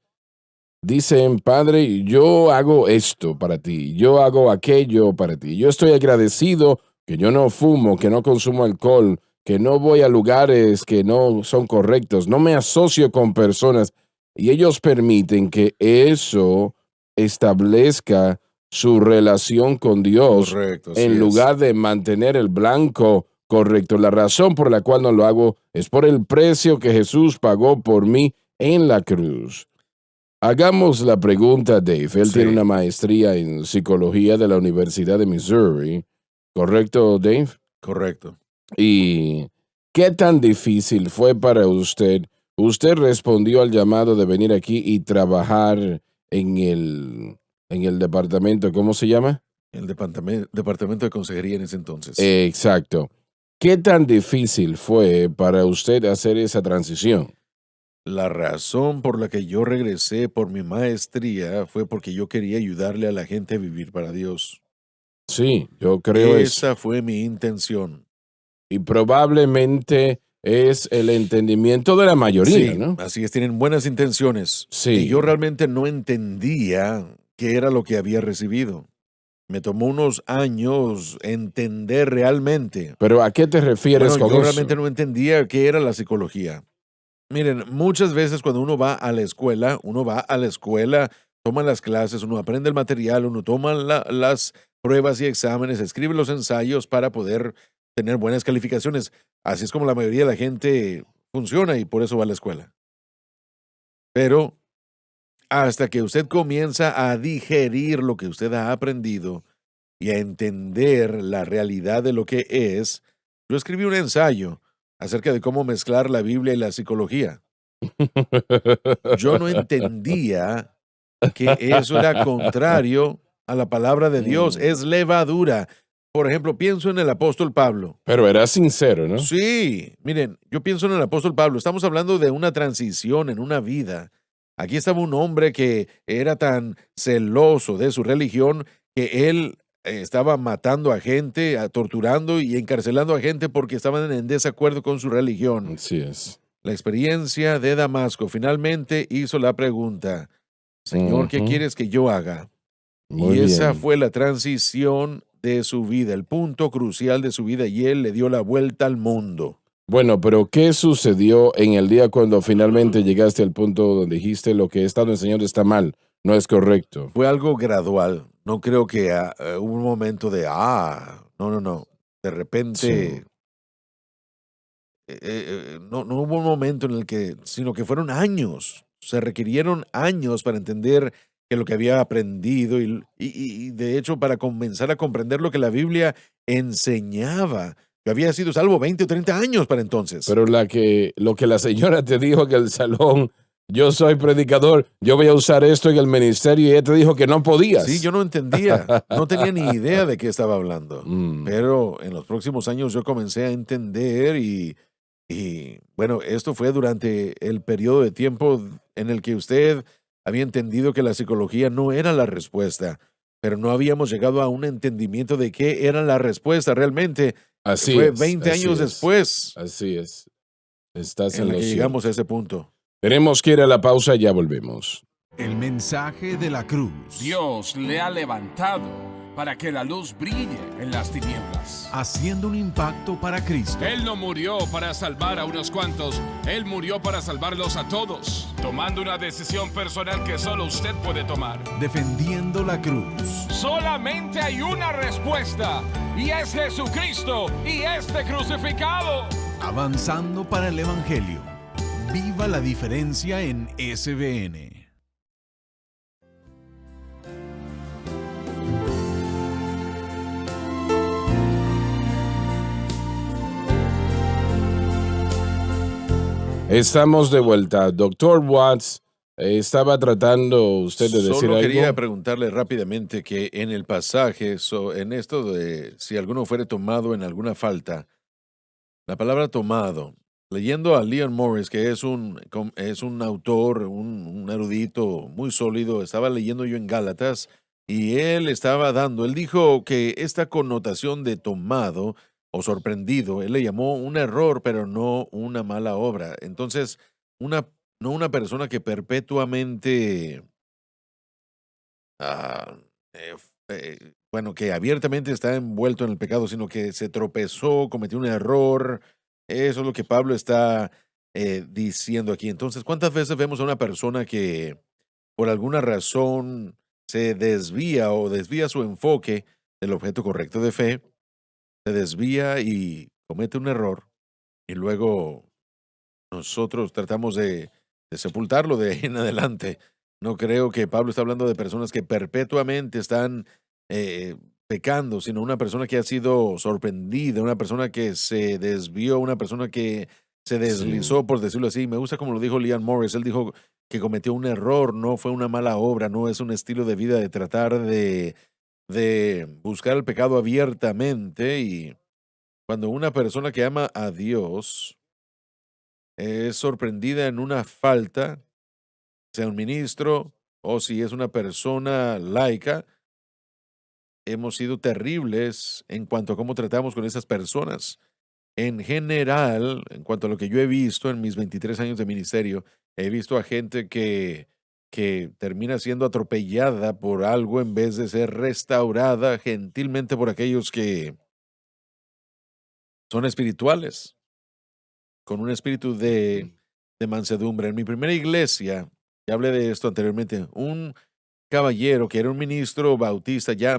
dicen, Padre, yo hago esto para ti, yo hago aquello para ti, yo estoy agradecido que yo no fumo, que no consumo alcohol, que no voy a lugares que no son correctos, no me asocio con personas, y ellos permiten que eso establezca su relación con Dios Correcto, así en es. lugar de mantener el blanco correcto. La razón por la cual no lo hago es por el precio que Jesús pagó por mí en la cruz. Hagamos la pregunta, Dave. Él tiene Sí. una maestría en psicología de la Universidad de Missouri. ¿Correcto, Dave? Correcto. ¿Y qué tan difícil fue para usted? Usted respondió al llamado de venir aquí y trabajar en el departamento, ¿cómo se llama? El departamento de consejería en ese entonces. Exacto. ¿Qué tan difícil fue para usted hacer esa transición? La razón por la que yo regresé por mi maestría fue porque yo quería ayudarle a la gente a vivir para Dios. Sí, yo creo eso. Esa fue mi intención. Y probablemente es el entendimiento de la mayoría, Sí, ¿no? así es, tienen buenas intenciones. Y Sí. yo realmente no entendía qué era lo que había recibido. Me tomó unos años entender realmente. Pero ¿a qué te refieres Bueno, con yo eso? realmente no entendía qué era la psicología. Miren, muchas veces cuando uno va a la escuela, toma las clases, uno aprende el material, uno toma las pruebas y exámenes, escribe los ensayos para poder tener buenas calificaciones. Así es como la mayoría de la gente funciona y por eso va a la escuela. Pero hasta que usted comienza a digerir lo que usted ha aprendido y a entender la realidad de lo que es. Yo escribí un ensayo acerca de cómo mezclar la Biblia y la psicología. Yo no entendía que eso era contrario a la palabra de Dios, Mm. es levadura. Por ejemplo, pienso en el apóstol Pablo. Pero era sincero, ¿no? Sí, miren, yo pienso en el apóstol Pablo. Estamos hablando de una transición en una vida. Aquí estaba un hombre que era tan celoso de su religión que él estaba matando a gente, torturando y encarcelando a gente porque estaban en desacuerdo con su religión. Así es. La experiencia de Damasco finalmente hizo la pregunta, Señor, ¿qué Ujú. quieres que yo haga? Muy Y esa bien. fue la transición de su vida, el punto crucial de su vida, y él le dio la vuelta al mundo. Bueno, pero ¿qué sucedió en el día cuando finalmente llegaste al punto donde dijiste lo que he estado enseñando está mal, no es correcto? Fue algo gradual. No creo que hubo un momento de, no. De repente, Sí. no hubo un momento en el que, sino que fueron años. Se requirieron años para entender que lo que había aprendido y de hecho para comenzar a comprender lo que la Biblia enseñaba. Yo había sido salvo 20 o 30 años para entonces. Pero lo que la señora te dijo en el salón, yo soy predicador, yo voy a usar esto en el ministerio y ella te dijo que no Sí, podías. yo no entendía, no tenía ni idea de qué estaba hablando. Mm. Pero en los próximos años yo comencé a entender bueno, esto fue durante el periodo de tiempo en el que usted había entendido que la psicología no era la respuesta, pero no habíamos llegado a un entendimiento de qué era la respuesta realmente. Así Fue es, 20 así años es, después así es. Estás en en la lo que llegamos a cierto. ese punto. Tenemos que ir a la pausa, ya volvemos. El mensaje de la cruz. Dios le ha levantado para que la luz brille en las tinieblas. Haciendo un impacto para Cristo. Él no murió para salvar a unos cuantos, Él murió para salvarlos a todos, tomando una decisión personal que solo usted puede tomar. Defendiendo la cruz. Solamente hay una respuesta, y es Jesucristo y este crucificado. Avanzando para el Evangelio. Viva la diferencia en SBN. Estamos de vuelta. Doctor Watts, estaba tratando usted de decir Solo quería algo. preguntarle rápidamente que en el pasaje, en esto de si alguno fuere tomado en alguna falta, la palabra tomado, leyendo a Leon Morris, que es un autor, un erudito muy sólido, estaba leyendo yo en Gálatas y él dijo que esta connotación de tomado o sorprendido, él le llamó un error, pero no una mala obra. Entonces, no una persona que perpetuamente ah, bueno, que abiertamente está envuelto en el pecado, sino que se tropezó, cometió un error. Eso es lo que Pablo está diciendo aquí. Entonces, ¿cuántas veces vemos a una persona que por alguna razón se desvía o desvía su enfoque del objeto correcto de fe, se desvía y comete un error y luego nosotros tratamos de sepultarlo de ahí en adelante? No creo que Pablo está hablando de personas que perpetuamente están pecando, sino una persona que ha sido sorprendida, una persona que se desvió, una persona que se Sí. deslizó, por decirlo así. Me gusta como lo dijo Leon Morris. Él dijo que cometió un error, no fue una mala obra, no es un estilo de vida de tratar de buscar el pecado abiertamente. Y cuando una persona que ama a Dios es sorprendida en una falta, sea un ministro o si es una persona laica, hemos sido terribles en cuanto a cómo tratamos con esas personas. En general, en cuanto a lo que yo he visto en mis 23 años de ministerio, he visto a gente que termina siendo atropellada por algo en vez de ser restaurada gentilmente por aquellos que son espirituales, con un espíritu de mansedumbre. En mi primera iglesia, ya hablé de esto anteriormente, un caballero que era un ministro bautista, ya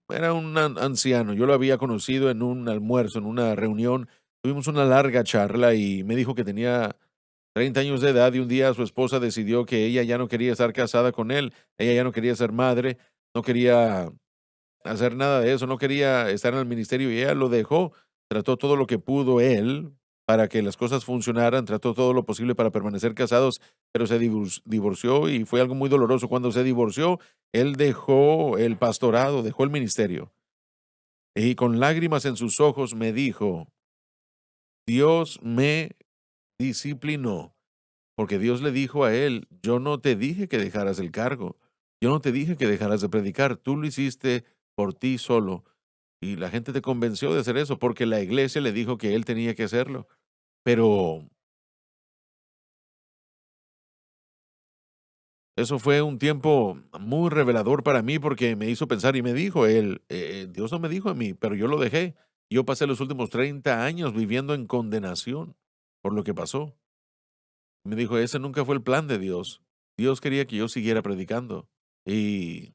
era un anciano. Yo lo había conocido en un almuerzo, en una reunión. Tuvimos una larga charla y me dijo que tenía 30 años de edad, y un día su esposa decidió que ella ya no quería estar casada con él, ella ya no quería ser madre, no quería hacer nada de eso, no quería estar en el ministerio y ella lo dejó. Trató todo lo que pudo él para que las cosas funcionaran, trató todo lo posible para permanecer casados, pero se divorció y fue algo muy doloroso. Cuando se divorció, él dejó el pastorado, dejó el ministerio y con lágrimas en sus ojos me dijo, Dios me disciplinó, porque Dios le dijo a él, yo no te dije que dejaras el cargo, yo no te dije que dejaras de predicar, tú lo hiciste por ti solo. Y la gente te convenció de hacer eso porque la iglesia le dijo que él tenía que hacerlo. Pero eso fue un tiempo muy revelador para mí porque me hizo pensar y me dijo él, Dios no me dijo a mí, pero yo lo dejé. Yo pasé los últimos 30 años viviendo en condenación por lo que pasó. Me dijo, ese nunca fue el plan de Dios. Dios quería que yo siguiera predicando. Y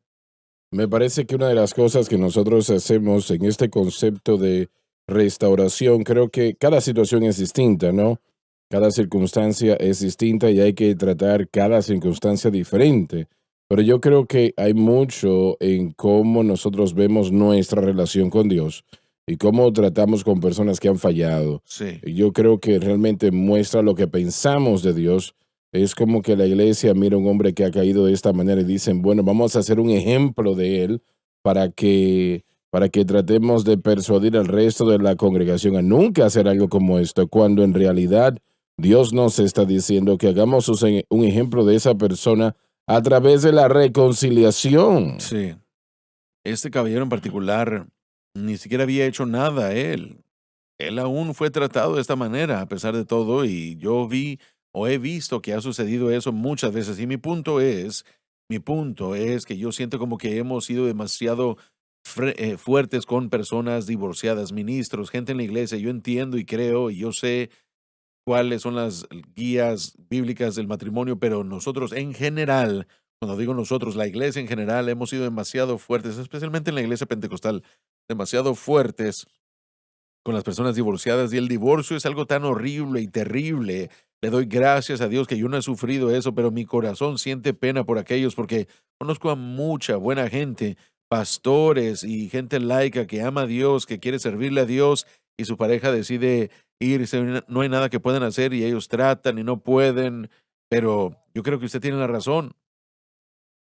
Me parece que una de las cosas que nosotros hacemos en este concepto de restauración, creo que cada situación es distinta, ¿no? Cada circunstancia es distinta y hay que tratar cada circunstancia diferente. Pero yo creo que hay mucho en cómo nosotros vemos nuestra relación con Dios y cómo tratamos con personas que han fallado. sí, Y yo creo que realmente muestra lo que pensamos de Dios. Es como que la iglesia mira a un hombre que ha caído de esta manera y dicen, bueno, vamos a hacer un ejemplo de él para que tratemos de persuadir al resto de la congregación a nunca hacer algo como esto, cuando en realidad Dios nos está diciendo que hagamos un ejemplo de esa persona a través de la reconciliación. sí. Este caballero en particular ni siquiera había hecho nada él. Él aún fue tratado de esta manera a pesar de todo y yo vi o he visto que ha sucedido eso muchas veces y mi punto es que yo siento como que hemos sido demasiado fuertes con personas divorciadas, ministros, gente en la iglesia. Yo entiendo y creo y yo sé cuáles son las guías bíblicas del matrimonio, pero nosotros en general, cuando digo nosotros, la iglesia en general, hemos sido demasiado fuertes, especialmente en la iglesia pentecostal, demasiado fuertes con las personas divorciadas y el divorcio es algo tan horrible y terrible. Le doy gracias a Dios que yo no he sufrido eso, pero mi corazón siente pena por aquellos porque conozco a mucha buena gente, pastores y gente laica que ama a Dios, que quiere servirle a Dios y su pareja decide irse, no hay nada que puedan hacer y ellos tratan y no pueden, pero yo creo que usted tiene la razón.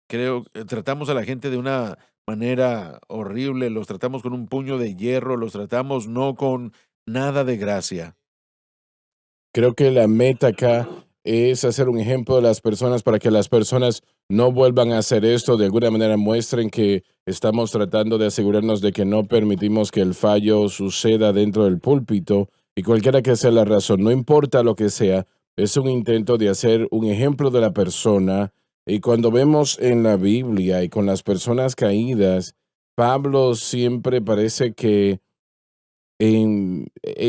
Creo que tratamos a la gente de una manera horrible, los tratamos con un puño de hierro, los tratamos no con nada de gracia. Creo que la meta acá es hacer un ejemplo de las personas para que las personas no vuelvan a hacer esto, de alguna manera muestren que estamos tratando de asegurarnos de que no permitimos que el fallo suceda dentro del púlpito y cualquiera que sea la razón, no importa lo que sea, es un intento de hacer un ejemplo de la persona y cuando vemos en la Biblia y con las personas caídas, Pablo siempre parece que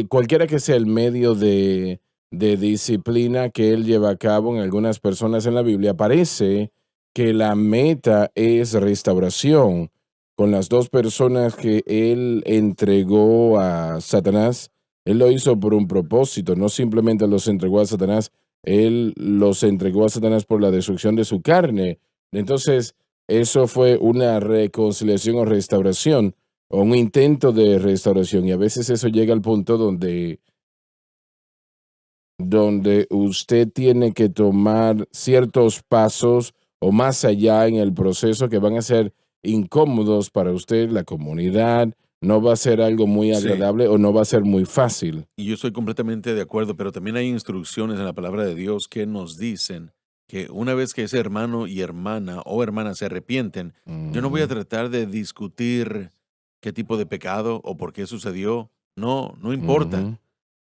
cualquiera que sea el medio de disciplina que él lleva a cabo en algunas personas en la Biblia, parece que la meta es restauración. Con las dos personas que él entregó a Satanás, él lo hizo por un propósito, no simplemente los entregó a Satanás, él los entregó a Satanás por la destrucción de su carne. Entonces, eso fue una reconciliación o restauración o un intento de restauración y a veces eso llega al punto donde usted tiene que tomar ciertos pasos o más allá en el proceso que van a ser incómodos para usted, la comunidad, no va a ser algo muy Sí, agradable o no va a ser muy fácil. y yo estoy completamente de acuerdo, pero también hay instrucciones en la palabra de Dios que nos dicen que una vez que ese hermano y hermana o hermana se arrepienten, yo no voy a Ujú, tratar de discutir qué tipo de pecado o por qué sucedió. No, no importa. ujú,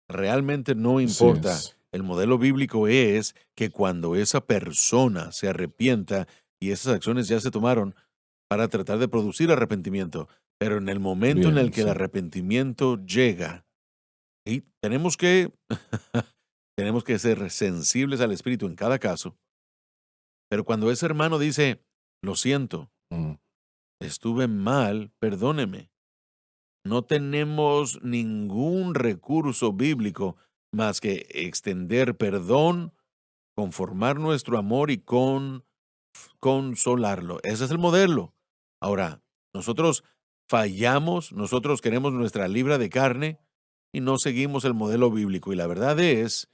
Realmente no así importa. es. El modelo bíblico es que cuando esa persona se arrepienta y esas acciones ya se tomaron para tratar de producir arrepentimiento, pero en el momento en el Bien, que el sí. arrepentimiento llega, y tenemos que tenemos que ser sensibles al Espíritu en cada caso, pero cuando ese hermano dice, lo siento, Mm, estuve mal, perdóneme. No tenemos ningún recurso bíblico más que extender perdón conformar nuestro amor y consolarlo. Ese es el modelo. Ahora, nosotros fallamos, nosotros queremos nuestra libra de carne y no seguimos el modelo bíblico. Y la verdad es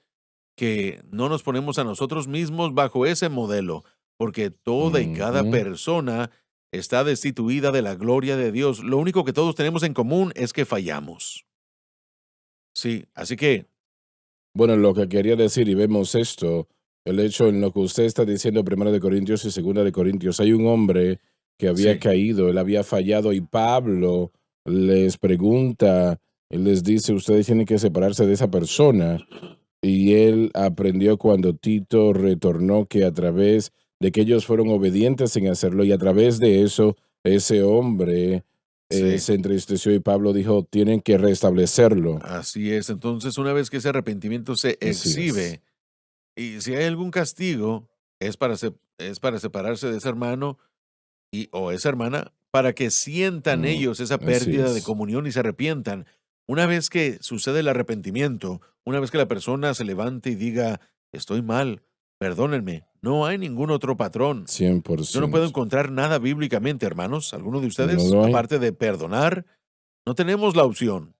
que no nos ponemos a nosotros mismos bajo ese modelo, porque toda y cada Ujú. persona está destituida de la gloria de Dios. Lo único que todos tenemos en común es que fallamos. Sí, así que Bueno, lo que quería decir, y vemos esto, el hecho en lo que usted está diciendo, Primera de Corintios y Segunda de Corintios, hay un hombre que había sí, caído, él había fallado, y Pablo les pregunta, él les dice, ustedes tienen que separarse de esa persona, y él aprendió cuando Tito retornó que a través de que ellos fueron obedientes en hacerlo, y a través de eso, ese hombre sí. se entristeció y Pablo dijo, tienen que restablecerlo. Así es. Entonces, una vez que ese arrepentimiento se Así es. exhibe, y si hay algún castigo, es para separarse de ese hermano o esa hermana, para que sientan Mm, ellos esa así pérdida de es. comunión y se arrepientan. Una vez que sucede el arrepentimiento, una vez que la persona se levante y diga, estoy mal, perdónenme, no hay ningún otro patrón. Yo no puedo 100%. encontrar nada bíblicamente, hermanos, alguno de No ustedes, lo hay. aparte de perdonar, no tenemos la opción.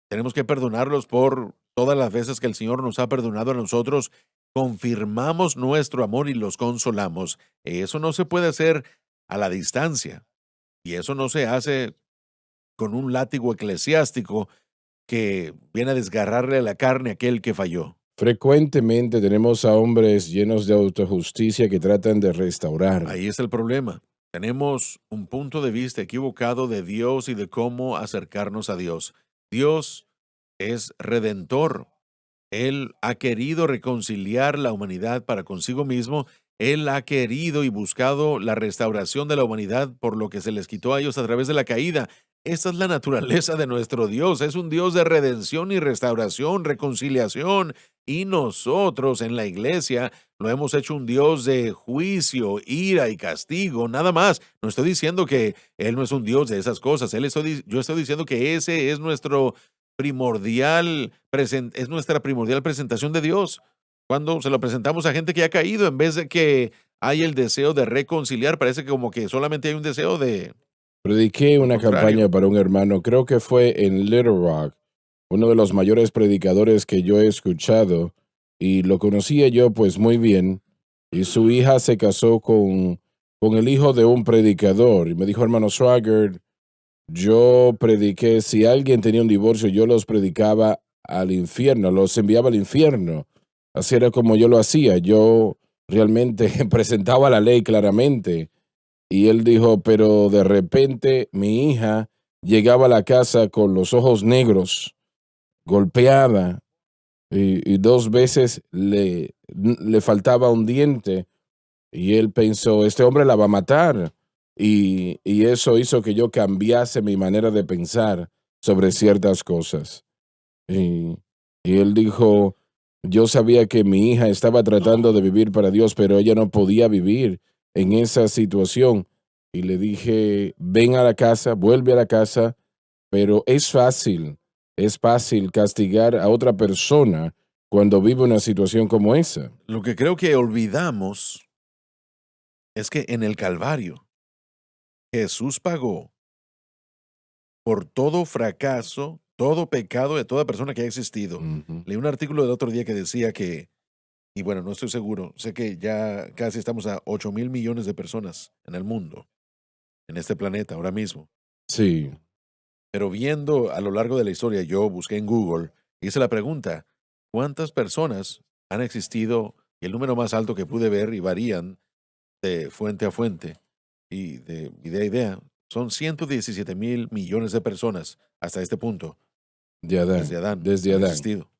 Tenemos que perdonarlos por todas las veces que el Señor nos ha perdonado a nosotros. Confirmamos nuestro amor y los consolamos. Eso no se puede hacer a la distancia. Y eso no se hace con un látigo eclesiástico que viene a desgarrarle la carne a aquel que falló. Frecuentemente tenemos a hombres llenos de autojusticia que tratan de restaurar. Ahí es el problema. Tenemos un punto de vista equivocado de Dios y de cómo acercarnos a Dios. Dios es redentor. Él ha querido reconciliar la humanidad para consigo mismo. Él ha querido y buscado la restauración de la humanidad por lo que se les quitó a ellos a través de la caída. Esa es la naturaleza de nuestro Dios. Es un Dios de redención y restauración, reconciliación. Y nosotros en la iglesia lo hemos hecho un Dios de juicio, ira y castigo, nada más. No estoy diciendo que Él no es un Dios de esas cosas. Yo estoy diciendo que ese es nuestro es nuestra primordial presentación de Dios. Cuando se lo presentamos a gente que ha caído, en vez de que hay el deseo de reconciliar, parece que como que solamente hay un deseo de Prediqué lo una contrario. campaña para un hermano, creo que fue en Little Rock, uno de los mayores predicadores que yo he escuchado, y lo conocía yo pues muy bien, y su hija se casó con el hijo de un predicador, y me dijo, hermano Swagger, yo prediqué, si alguien tenía un divorcio, yo los predicaba al infierno, los enviaba al infierno. Así era como yo lo hacía. Yo realmente presentaba la ley claramente. Y él dijo, pero de repente mi hija llegaba a la casa con los ojos negros, golpeada, y dos veces le faltaba un diente. Y él pensó, este hombre la va a matar. Y eso hizo que yo cambiase mi manera de pensar sobre ciertas cosas. Y, y él dijo, yo sabía que mi hija estaba tratando de vivir para Dios, pero ella no podía vivir en esa situación. Y le dije, ven a la casa, vuelve a la casa, pero es fácil castigar a otra persona cuando vive una situación como esa. Lo que creo que olvidamos es que en el Calvario Jesús pagó por todo fracaso, todo pecado de toda persona que ha existido. Ujú. Leí un artículo del otro día que decía que, y bueno, no estoy seguro, sé que ya casi estamos a 8,000 millones de personas en el mundo, en este planeta ahora mismo. Sí. Pero viendo a lo largo de la historia, yo busqué en Google, hice la pregunta, ¿cuántas personas han existido? Y el número más alto que pude ver, y varían de fuente a fuente y de idea a idea, son 117,000 millones de personas hasta este punto, De desde Adán, Adán, desde han Adán. existido.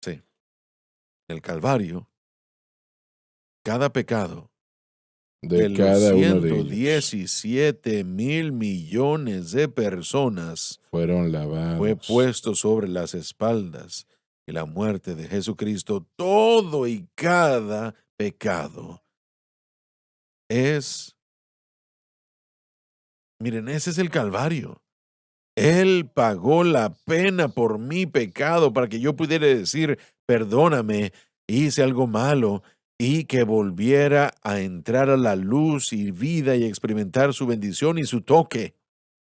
Sí. En el Calvario, cada pecado De de los cada uno de ellos 117,000 millones de personas fueron fue lavados. puesto sobre las espaldas y la muerte de Jesucristo. Todo y cada pecado es, miren, ese es el Calvario. Él pagó la pena por mi pecado para que yo pudiera decir, perdóname. hice algo malo, y que volviera a entrar a la luz y vida y experimentar su bendición y su toque.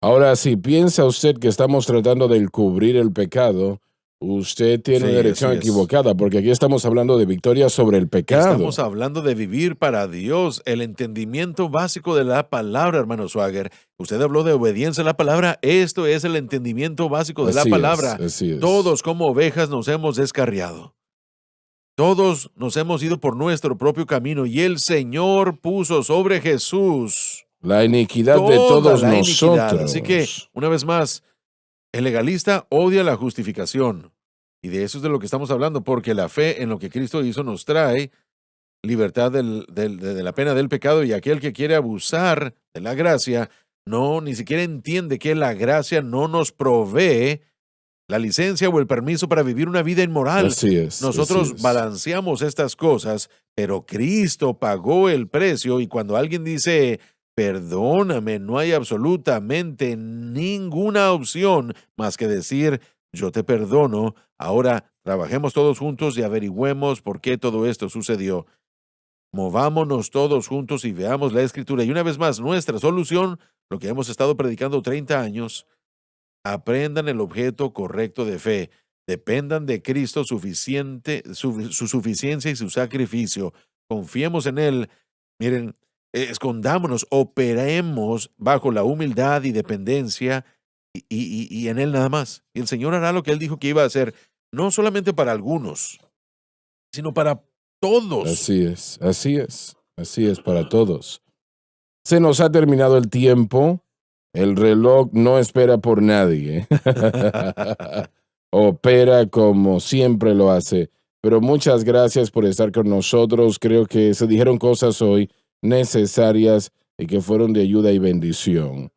Ahora, si piensa usted que estamos tratando de encubrir el pecado, usted tiene Sí, una dirección así es. equivocada, porque aquí estamos hablando de victoria sobre el pecado. Estamos hablando de vivir para Dios, el entendimiento básico de la palabra, hermano Swagger. Usted habló de obediencia a la palabra. Esto es el entendimiento básico de la Así es, palabra. así es. Todos como ovejas nos hemos descarriado. Todos nos hemos ido por nuestro propio camino y el Señor puso sobre Jesús La iniquidad de toda todos la iniquidad. nosotros. Así que, una vez más, el legalista odia la justificación. Y de eso es de lo que estamos hablando, porque la fe en lo que Cristo hizo nos trae libertad de la pena del pecado, y aquel que quiere abusar de la gracia ni siquiera entiende que la gracia no nos provee la licencia o el permiso para vivir una vida inmoral. Así es. Nosotros así es. balanceamos estas cosas, pero Cristo pagó el precio, y cuando alguien dice, perdóname, no hay absolutamente ninguna opción más que decir, yo te perdono, ahora trabajemos todos juntos y averigüemos por qué todo esto sucedió. Movámonos todos juntos y veamos la Escritura. Y una vez más, nuestra solución, lo que hemos estado predicando 30 años, aprendan el objeto correcto de fe. Dependan de Cristo suficiente, su suficiencia y su sacrificio. Confiemos en Él. Miren, escondámonos, operemos bajo la humildad y dependencia y en Él nada más. Y el Señor hará lo que Él dijo que iba a hacer, no solamente para algunos, sino para todos. Así es, así es, así es para todos. Se nos ha terminado el tiempo. El reloj no espera por nadie. Opera como siempre lo hace. Pero muchas gracias por estar con nosotros. Creo que se dijeron cosas hoy necesarias y que fueron de ayuda y bendición.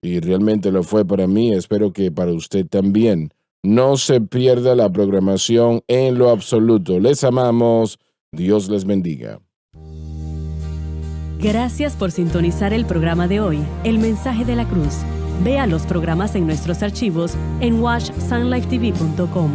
Y realmente lo fue para mí. Espero que para usted también. No se pierda la programación en lo absoluto. Les amamos. Dios les bendiga. Gracias por sintonizar el programa de hoy, El Mensaje de la Cruz. Vea los programas en nuestros archivos en watchsunlifetv.com.